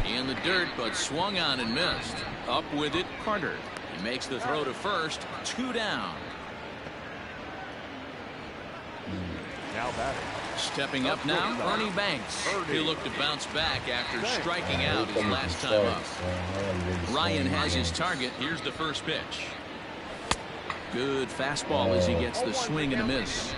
thing. In the dirt, but swung on and missed. Up with it, Carter. He makes the throw to first. 2 down. Now now batting. Stepping up now, Ernie Banks. He'll look to bounce back after striking out his last time up. Ryan has his target. Here's the first pitch. Good fastball as he gets the swing and a miss.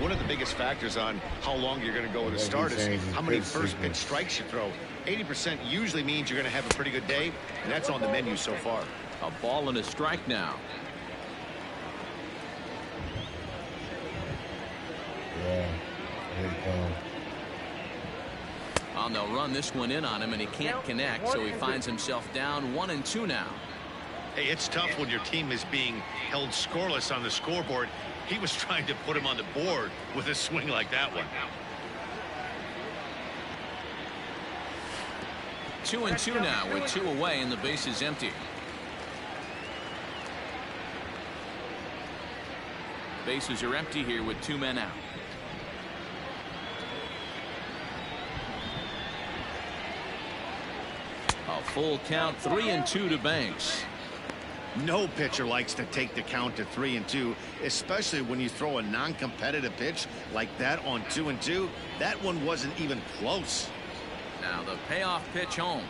One of the biggest factors on how long you're going to go with a start is how many first pitch strikes you throw. 80% usually means you're going to have a pretty good day, and that's on the menu so far. A ball and a strike now. Yeah, here it comes. Oh, they'll run this one in on him, and he can't connect, so he finds himself down 1-2 now. Hey, it's tough when your team is being held scoreless on the scoreboard. He was trying to put him on the board with a swing like that one. 2-2 now with 2 away and the base is empty. Bases are empty here with 2 men out. A full count, 3-2 to Banks. No pitcher likes to take the count to 3-2, especially when you throw a non-competitive pitch like that on 2-2. That one wasn't even close. Now the payoff pitch home.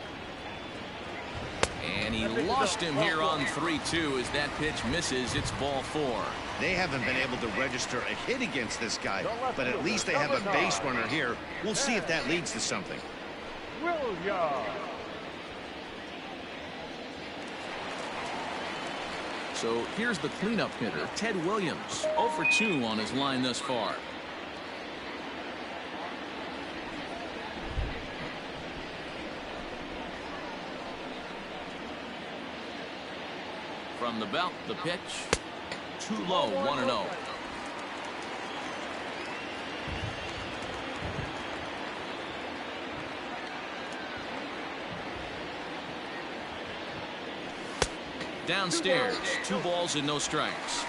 And he lost him here on 3-2 as that pitch misses. It's ball 4. They haven't been able to register a hit against this guy, but at least they have a base runner here. We'll see if that leads to something. So here's the cleanup hitter, Ted Williams, 0 for 2 on his line thus far. From the belt, the pitch, too low, 1-0. Downstairs, 2 balls and no strikes.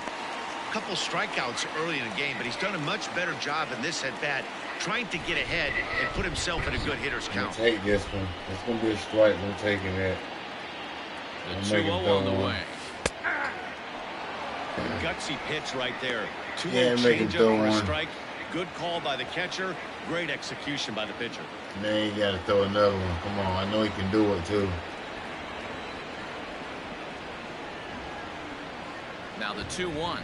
A couple strikeouts early in the game, but he's done a much better job in this at-bat trying to get ahead and put himself in a good hitter's count. Take this one. It's going to be a strike. I'm taking that. The 2-0 on the way. Gutsy pitch right there. 2-0 make changeup it throw for a one. strike. Good call by the catcher. Great execution by the pitcher. Now you got to throw another one. Come on. I know he can do it, too. Now the 2-1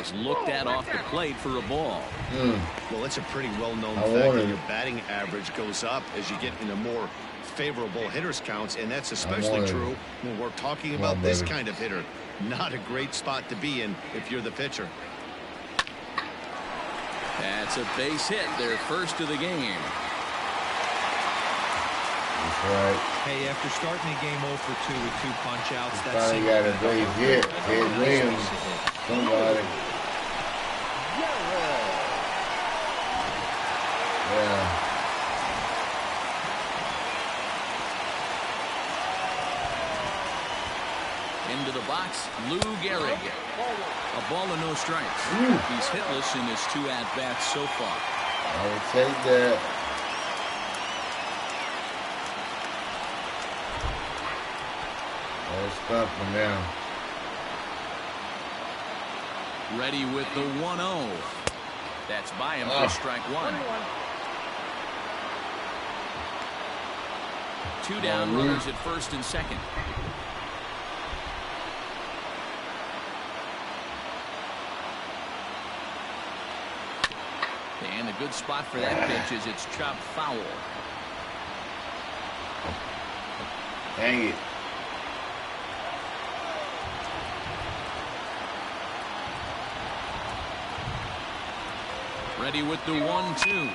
is looked at off the plate for a ball. Well, it's a pretty well-known I fact wanted that it. your batting average goes up as you get into more favorable hitters counts, and that's especially wanted true it. when we're talking Come on, about this baby. kind of hitter. Not a great spot to be in if you're the pitcher. That's a base hit, their first of the game. That's right. Hey, after starting the game 0 for 2 with 2 punch-outs, that's Finally got a great hit. Ted Williams. Somebody. Yeah. Into the box, Lou Gehrig. A ball and no strikes. He's hitless in his 2 at-bats so far. I will take that. Let's stop him now. Ready with the 1-0. That's by him for strike 1. 2 down runners at first and second. And a good spot for that pitch as it's chopped foul. Dang it. Ready with the 1-2.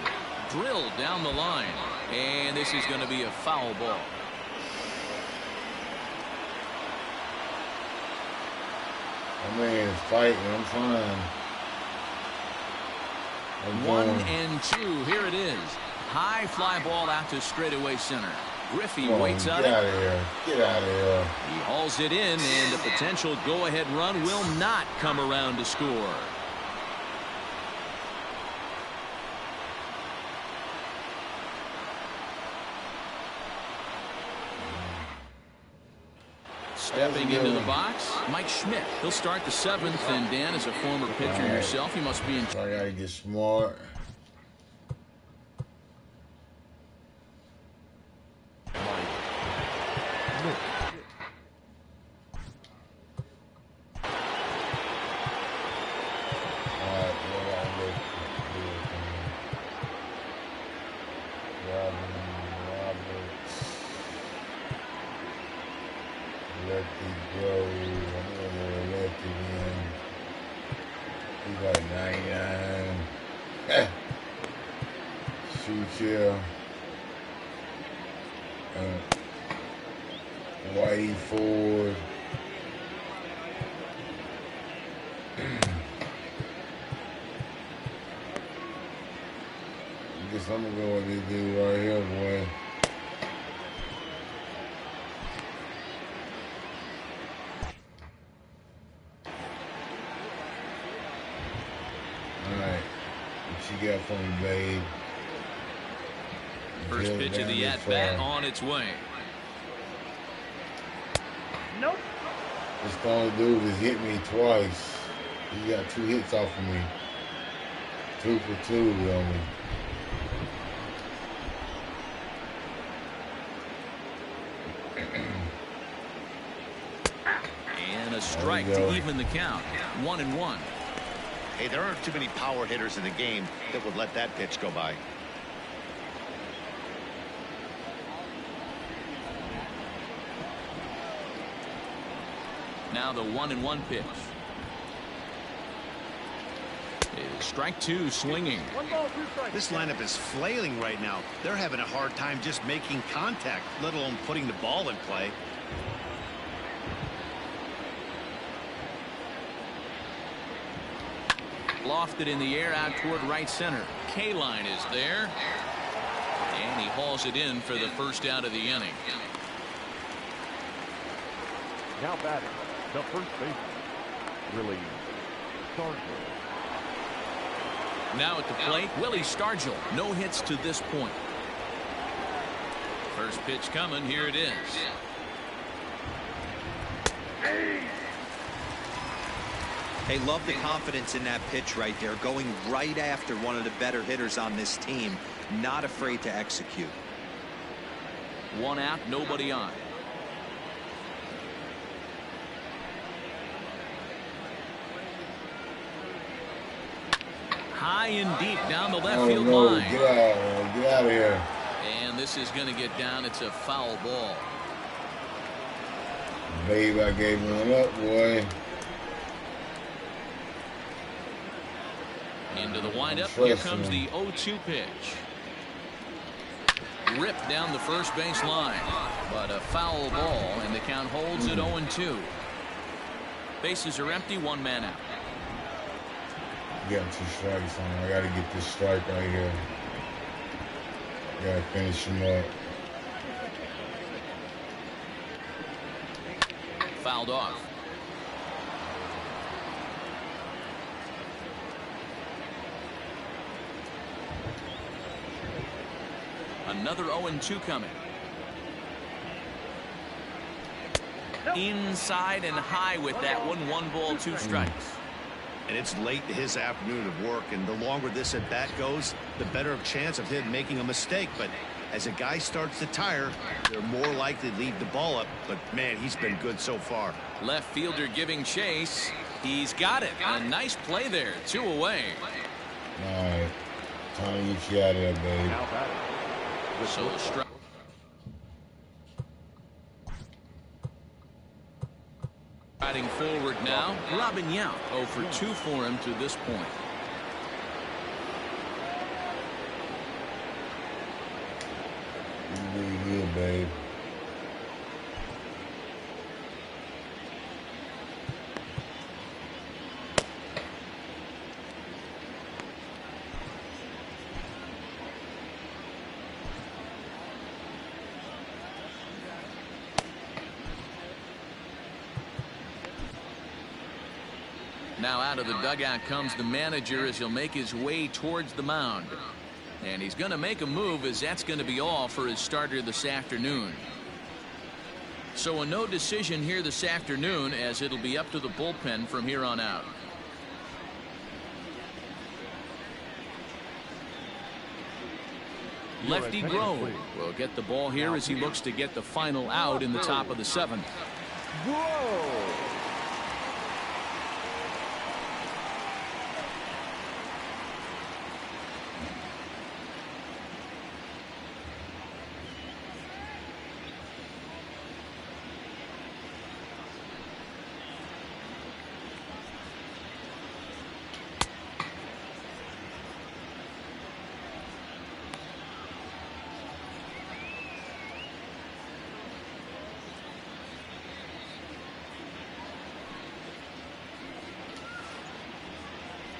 Drilled down the line. And this is going to be a foul ball. My man is fighting. I'm fine. 1-2. Here it is. High fly ball out to straightaway center. Griffey waits on Get it. out of here. Get out of here. He hauls it in, and the potential go-ahead run will not come around to score. Stepping into the box, Mike Schmidt. He'll start the 7th, and Dan, as a former pitcher yourself, you must be in. So I gotta get smart. Whitey Ford. I guess I'm gonna go with this dude right here, boy. Alright. What you got for me, babe? First pitch of the at-bat on its way. Nope. This only dude has hit me twice. He got 2 hits off of me. 2 for 2 on me. And a strike to even the count. 1-1. Hey, there aren't too many power hitters in the game that would let that pitch go by. Now the 1-1 pitch. Is strike 2 swinging. 1 ball, 2 strikes. This lineup is flailing right now. They're having a hard time just making contact, let alone putting the ball in play. Lofted in the air out toward right center. K-line is there. And he hauls it in for the first out of the inning. Now batting, the first baseman, Willie Stargell. Now at the plate, Willie Stargell. No hits to this point. First pitch coming. Here it is. Hey, love the confidence in that pitch right there. Going right after one of the better hitters on this team. Not afraid to execute. 1 out, nobody on. High and deep down the left field line. Get out of here. And this is going to get down. It's a foul ball. Babe, I gave one up, boy. Into the windup. Here comes the 0-2 pitch. Ripped down the first base line. But a foul ball, and the count holds at 0-2. Bases are empty, 1 man out. Got 2 strikes on him. I gotta get this strike right here. Gotta finish him up. Fouled off. Another 0-2 coming. Inside and high with that one. 1 ball, 2 strikes. And it's late in his afternoon of work, and the longer this at bat goes, the better of chance of him making a mistake. But as a guy starts to tire, they're more likely to leave the ball up. But man, he's been good so far. Left fielder giving chase. He's got it. A nice play there. 2 away. All right. Time to get you out of there, babe. Now batting. So a strike. Riding forward now, Robin Yount. 0 for 2 for him to this point. You really good, babe. Now out of the dugout comes the manager as he'll make his way towards the mound. And he's going to make a move, as that's going to be all for his starter this afternoon. So a no decision here this afternoon, as it'll be up to the bullpen from here on out. Lefty Grove will get the ball here as he looks to get the final out in the top of the 7th.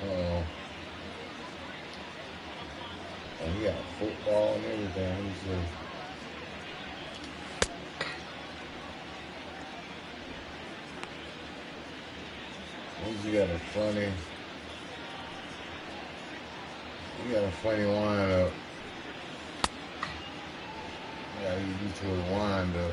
Uh-oh. And he got football and everything. Let me see. He got a funny wind up. Yeah, he's used to a wind up.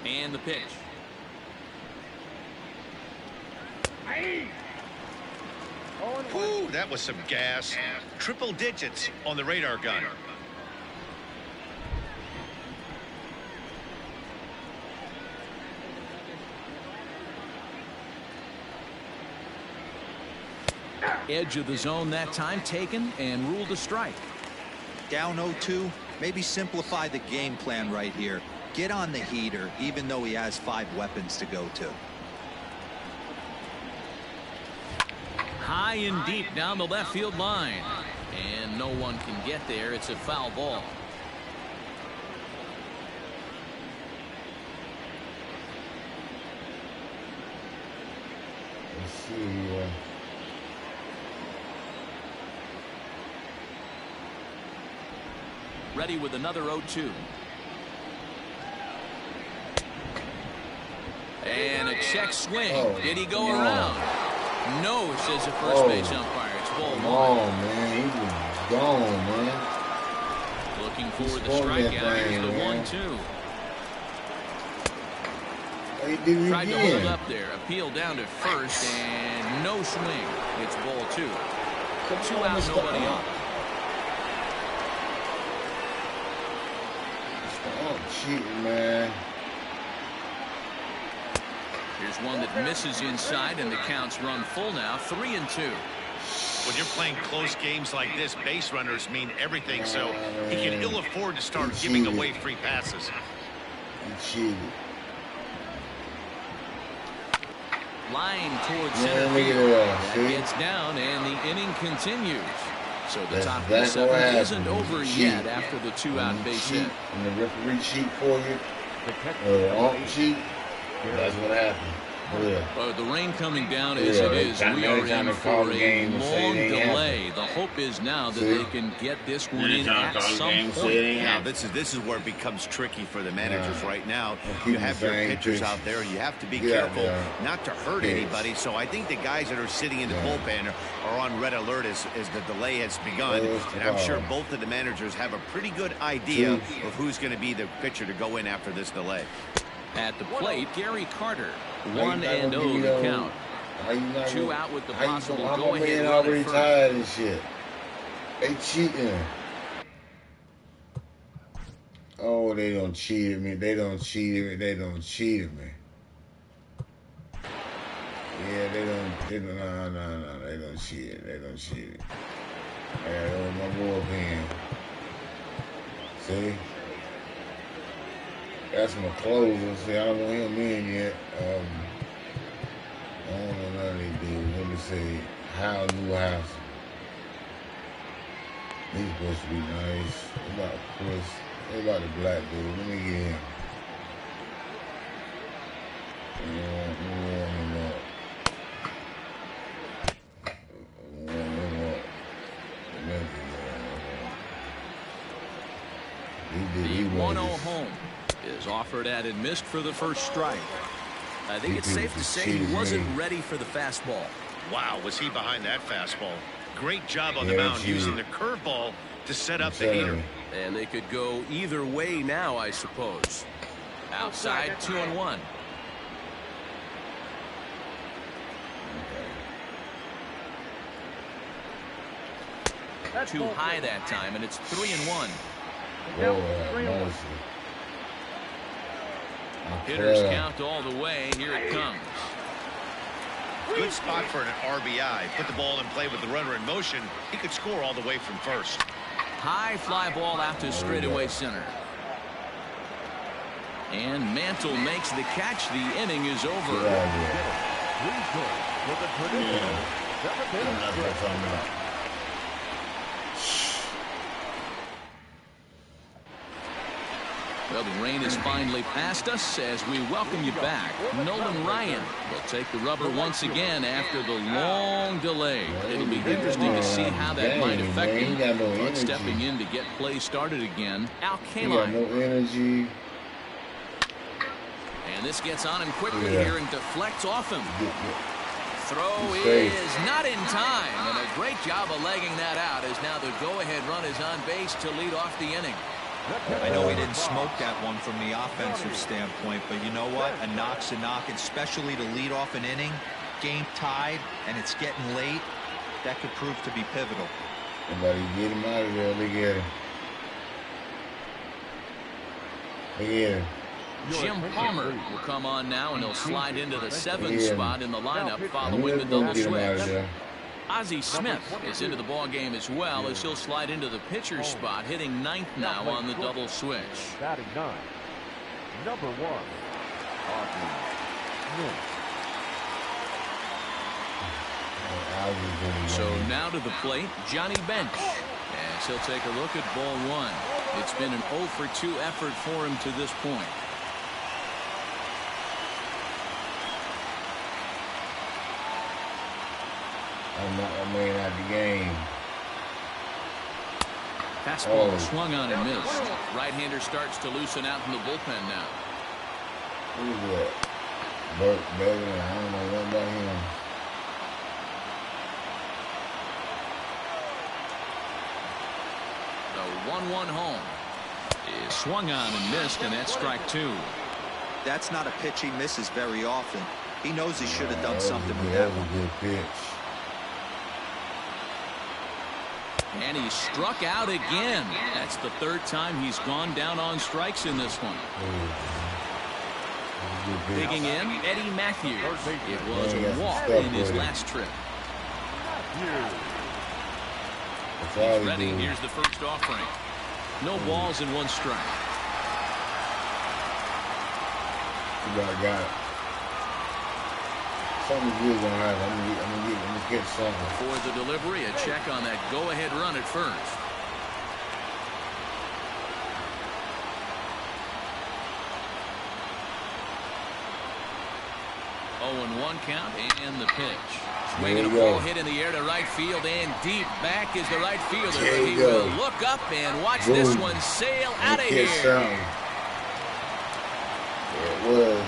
And the pitch. Ooh, that was some gas. Triple digits on the radar gun. Edge of the zone that time taken and ruled a strike. Down 0-2, maybe simplify the game plan right here. Get on the heater, even though he has 5 weapons to go to. High and deep down the left field line. And no one can get there. It's a foul ball. Let's see here. Ready with another 0-2. And a check swing. Oh, did he go come around? on. No, says the first base umpire. It's ball Come 1. on, man. He was gone, man. Looking for the swung that strikeout. thing, Here's the man. 1-2. He did it Tried to hold again. up there. Appeal down to first and no swing. It's ball 2. 2 out, Mr. nobody on. Stop cheating, man. Here's one that misses inside, and the count's run full now. 3-2. When you're playing close games like this, base runners mean everything, so he can ill afford to start giving away free passes. He cheated. Line towards Man, center look at field. that, That see? gets down, and the inning continues. So the That's top of the exactly what 7th happened. isn't over You yet cheat. after the When 2-out you base cheat, hit. and the referee cheat for you, or cheat, that's what happened. Yeah. The rain coming down as Yeah, it is. every We are time in they call for the a game and say long it ain't delay. The hope is now that See? they can get this one in Anytime at call the some game, say it point. ain't Now, happening. this is where it becomes tricky for the managers right now. keep You have the your same pitchers pitch. out there. You have to be Get out careful there. not to hurt Pitch. anybody. So I think the guys that are sitting in the bullpen are on red alert as the delay has begun. And I'm sure both of the managers have a pretty good idea of who's going to be the pitcher to go in after this delay. At the plate, Gary Carter. How you not 1-0 gonna give me the no- count. how you not 2 gonna- out with the how you possible gonna- how my go-ahead man run already at first. tired and shit. They cheating. Oh, they don't cheat me. They don't cheat me. They don't cheat me. Yeah, they don't. No. They don't cheat. They don't cheat. Yeah, that was my bullpen. See? That's my closer. See, I don't want him in yet. I don't know none of these dudes. Let me see. How Newhouse. He's supposed to be nice. What about Chris? What about the black dude? Let me get him. Warm him up. The 1-0 home is offered at and missed for the first strike. I think it's safe to say he wasn't ready for the fastball. Wow, was he behind that fastball? Great job on the mound using the curveball to set up the hitter. And they could go either way now, I suppose. Outside, 2-1. Too high that time, and it's 3-1. Hitters count all the way. Here it comes. Good spot for an RBI. Put the ball in play with the runner in motion. He could score all the way from first. High fly ball out to straightaway center. And Mantle makes the catch. The inning is over. Well, the rain is finally past us as we welcome you back. Nolan Ryan will take the rubber once again after the long delay. It'll be interesting to see how that might affect him. But stepping in to get play started again, Al Kaline. No energy. And this gets on him quickly here and deflects off him. Throw is not in time, and a great job of legging that out as now the go-ahead run is on base to lead off the inning. I know he didn't smoke that one from the offensive standpoint, but you know what? A knock's a knock, especially to lead off an inning, game tied, and it's getting late. That could prove to be pivotal. Somebody get him out of there. Look at him. Look at him. Jim Palmer will come on now, and he'll slide into the 7th spot in the lineup following the double switch. Ozzie Smith is into the ball game as well as he'll slide into the pitcher spot, hitting 9th now on the double switch. Batting 9, number 1, Ozzie Smith. So now to the plate, Johnny Bench, as he'll take a look at ball 1. It's been an 0 for 2 effort for him to this point. I mean, at the game. Fastball swung on and missed. Right-hander starts to loosen out in the bullpen now. Who is that? Burt Beverly. I don't know nothing about him. The 1-1 home is swung on and missed, and that's strike 2. That's not a pitch he misses very often. He knows he should have done something with that one. That was a good pitch. And he struck out again. That's the 3rd time he's gone down on strikes in this one. Digging in, Eddie Matthews. It was a walk in his last trip. He's ready. Here's the first offering. No balls and 1 strike. You got it. Something good gonna happen. I'm gonna get something. For the delivery, a check on that go-ahead run at first. Oh, 1 count and the pitch. Swinging a ball hit in the air to right field and deep. Back is the right fielder. But he will look up and watch this one sail out of here. It was.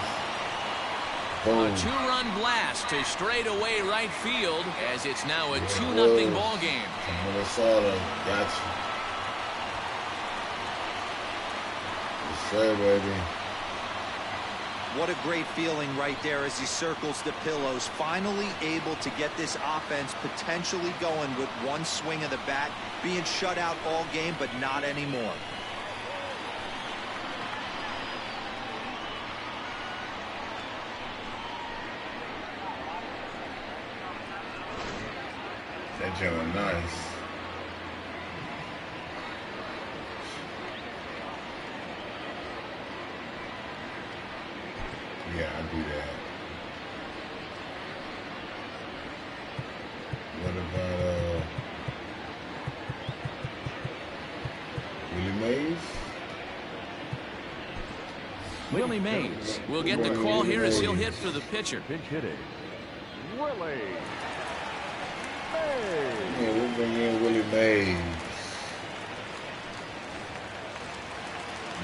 A 2-run blast to straightaway right field as it's now a 2-0 ball game. Minnesota got you. Yes, sir, baby. What a great feeling right there as he circles the pillows. Finally able to get this offense potentially going with 1 swing of the bat. Being shut out all game, but not anymore. That joint nice. Yeah, I do that. What about Willie Mays? Willie Mays will get the call here as he'll hit for the pitcher. Pinch hitting. Willie Yeah, Mays. we'll bring in Willie Mays.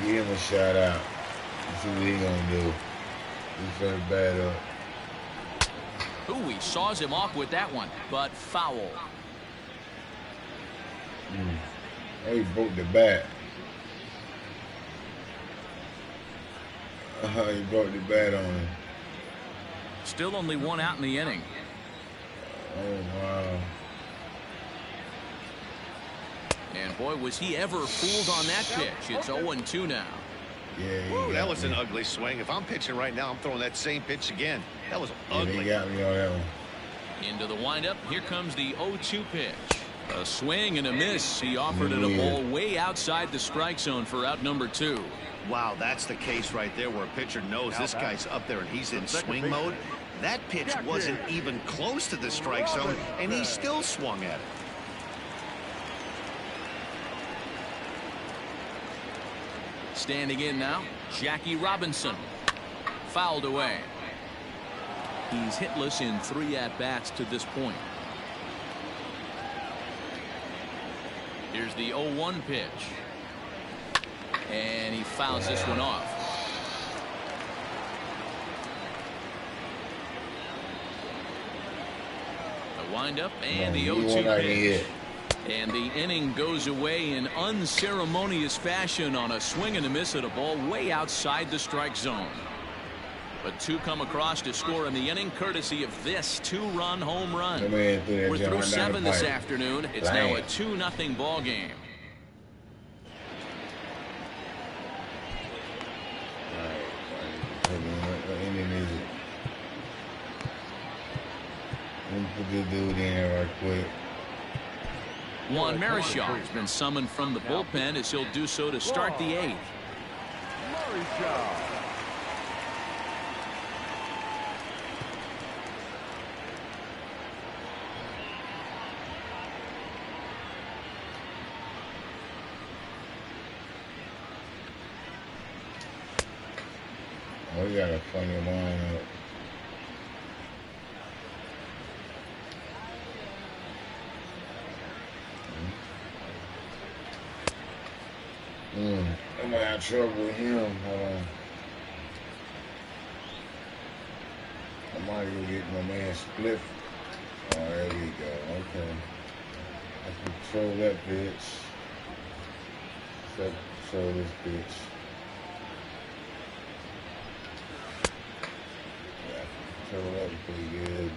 Give him a shout out. Let's see what he gonna do. He's very bad up. Ooh, he saws him off with that one, but foul. Oh, he broke the bat. He broke the bat on him. Still only one out in the inning. Oh, wow. And boy, was he ever fooled on that pitch. It's 0-2 now. Yeah, he Ooh, got that was me. an ugly swing. If I'm pitching right now, I'm throwing that same pitch again. That was Yeah, ugly. he got me on that one. Into the windup. Here comes the 0-2 pitch. A swing and a miss. He offered it a ball way outside the strike zone for out number 2. Wow, that's the case right there where a pitcher knows this guy's up there and he's in swing mode. That pitch wasn't even close to the strike zone, and he still swung at it. Standing in now, Jackie Robinson. Fouled away. He's hitless in 3 at-bats to this point. Here's the 0-1 pitch. And he fouls this one off. The windup and the 0-2 pitch. And the inning goes away in unceremonious fashion on a swing and a miss at a ball way outside the strike zone. But 2 come across to score in the inning courtesy of this 2-run home run. We're through 7 this afternoon. It's now a 2-0 ball game. What inning is it? Let me put this dude in right quick. Juan Marichal has been summoned from the bullpen as he'll do so to start the 8th. Marichal. Oh, he got a funny lineup. I might have trouble with him. Hold on. I might go get my man Split. Oh, there we go. Okay. I control that bitch. Control this bitch. Yeah, I can control that pretty good.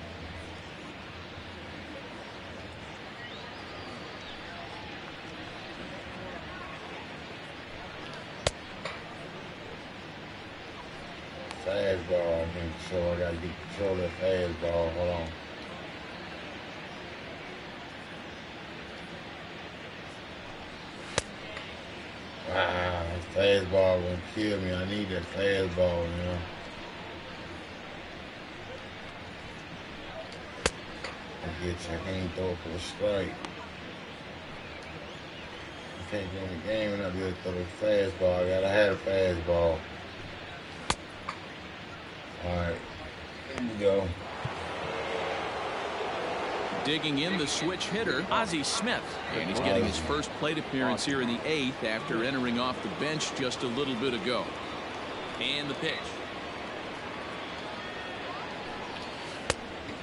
Fastball, I think so. I gotta get control of that fastball. Hold on. Ah, that fastball gonna kill me. I need that fastball, you know. I can't throw it for a strike. I can't go in the game and not be able to throw a fastball. I gotta have a fastball. Alright, here we go. Digging in the switch hitter, Ozzie Smith. And he's getting his first plate appearance here in the 8th after entering off the bench just a little bit ago. And the pitch.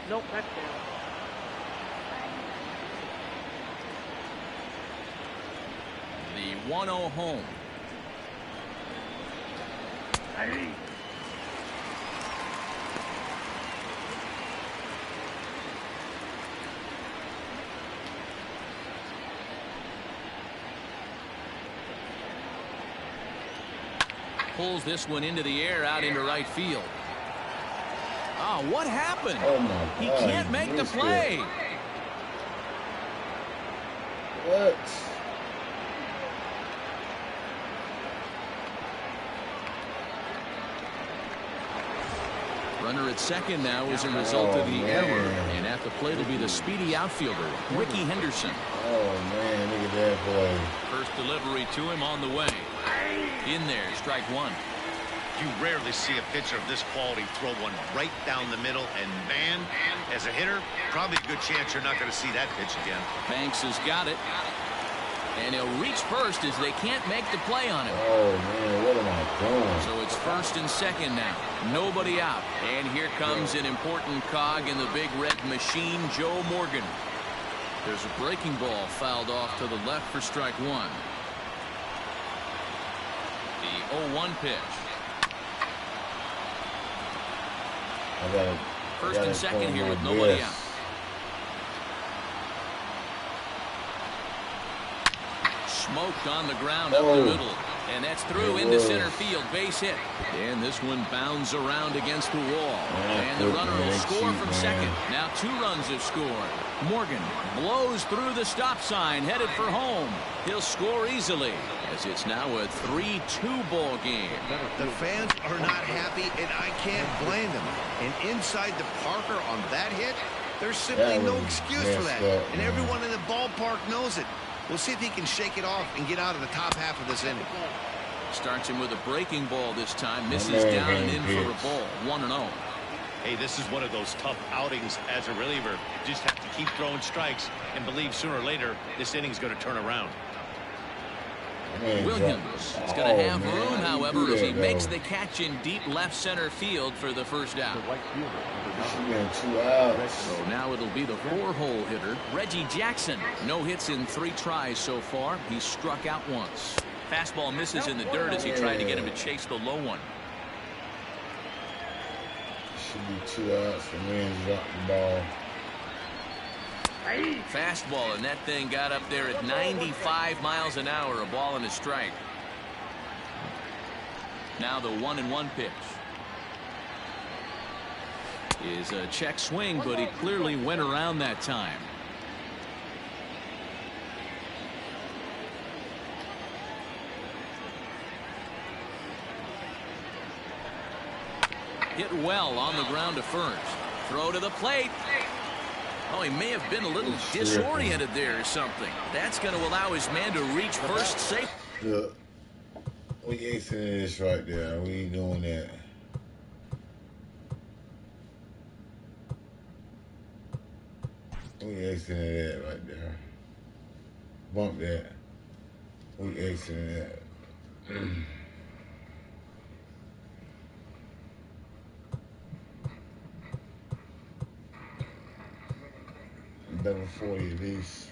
Nope, that's down. The 1-0 home. Hey. Pulls this one into the air out into right field. Oh, what happened? Oh my God. He can't make the missed play. it. What? Runner at second now as a result of the error. And at the plate will be the speedy outfielder, Ricky Henderson. Oh, man, look at that play. First delivery to him on the way. In there, strike one. You rarely see a pitcher of this quality throw one right down the middle, and man, as a hitter, probably a good chance you're not going to see that pitch again. Banks has got it. And he'll reach first as they can't make the play on him. Oh, man, what am I doing? So it's first and second now. Nobody out. And here comes an important cog in the big red machine, Joe Morgan. There's a breaking ball fouled off to the left for strike one. The 0-1 pitch. First and second here with nobody out. Smoked on the ground up the middle. And that's through into center field. Base hit. And this one bounds around against the wall. And the runner will score from second. Now 2 runs have scored. Morgan blows through the stop sign, headed for home. He'll score easily, as it's now a 3-2 ball game. The fans are not happy, and I can't blame them. And inside the Parker on that hit, there's simply no excuse for that. And everyone in the ballpark knows it. We'll see if he can shake it off and get out of the top half of this inning. Starts him with a breaking ball this time. Misses down and in for a ball. 1-0. Hey, this is one of those tough outings as a reliever. You just have to keep throwing strikes and believe sooner or later this inning's going to turn around. Williams is going to have room, however, as he makes the catch in deep left center field for the first out. So now it'll be the 4-hole hitter, Reggie Jackson. No hits in 3 tries so far. He's struck out once. Fastball misses in the dirt as he tried to get him to chase the low one. Should be 2 outs. The man's dropped the ball. Fastball, and that thing got up there at 95 miles an hour. A ball and a strike. Now the 1-1 pitch is a check swing, but he clearly went around that time. Hit well on the ground to first. Throw to the plate. Oh, he may have been a little disoriented there or something. That's going to allow his man to reach first safe. Look, we acing this right there. We ain't doing that. We acing that right there. Bump that. We acing that. Better for you, at least.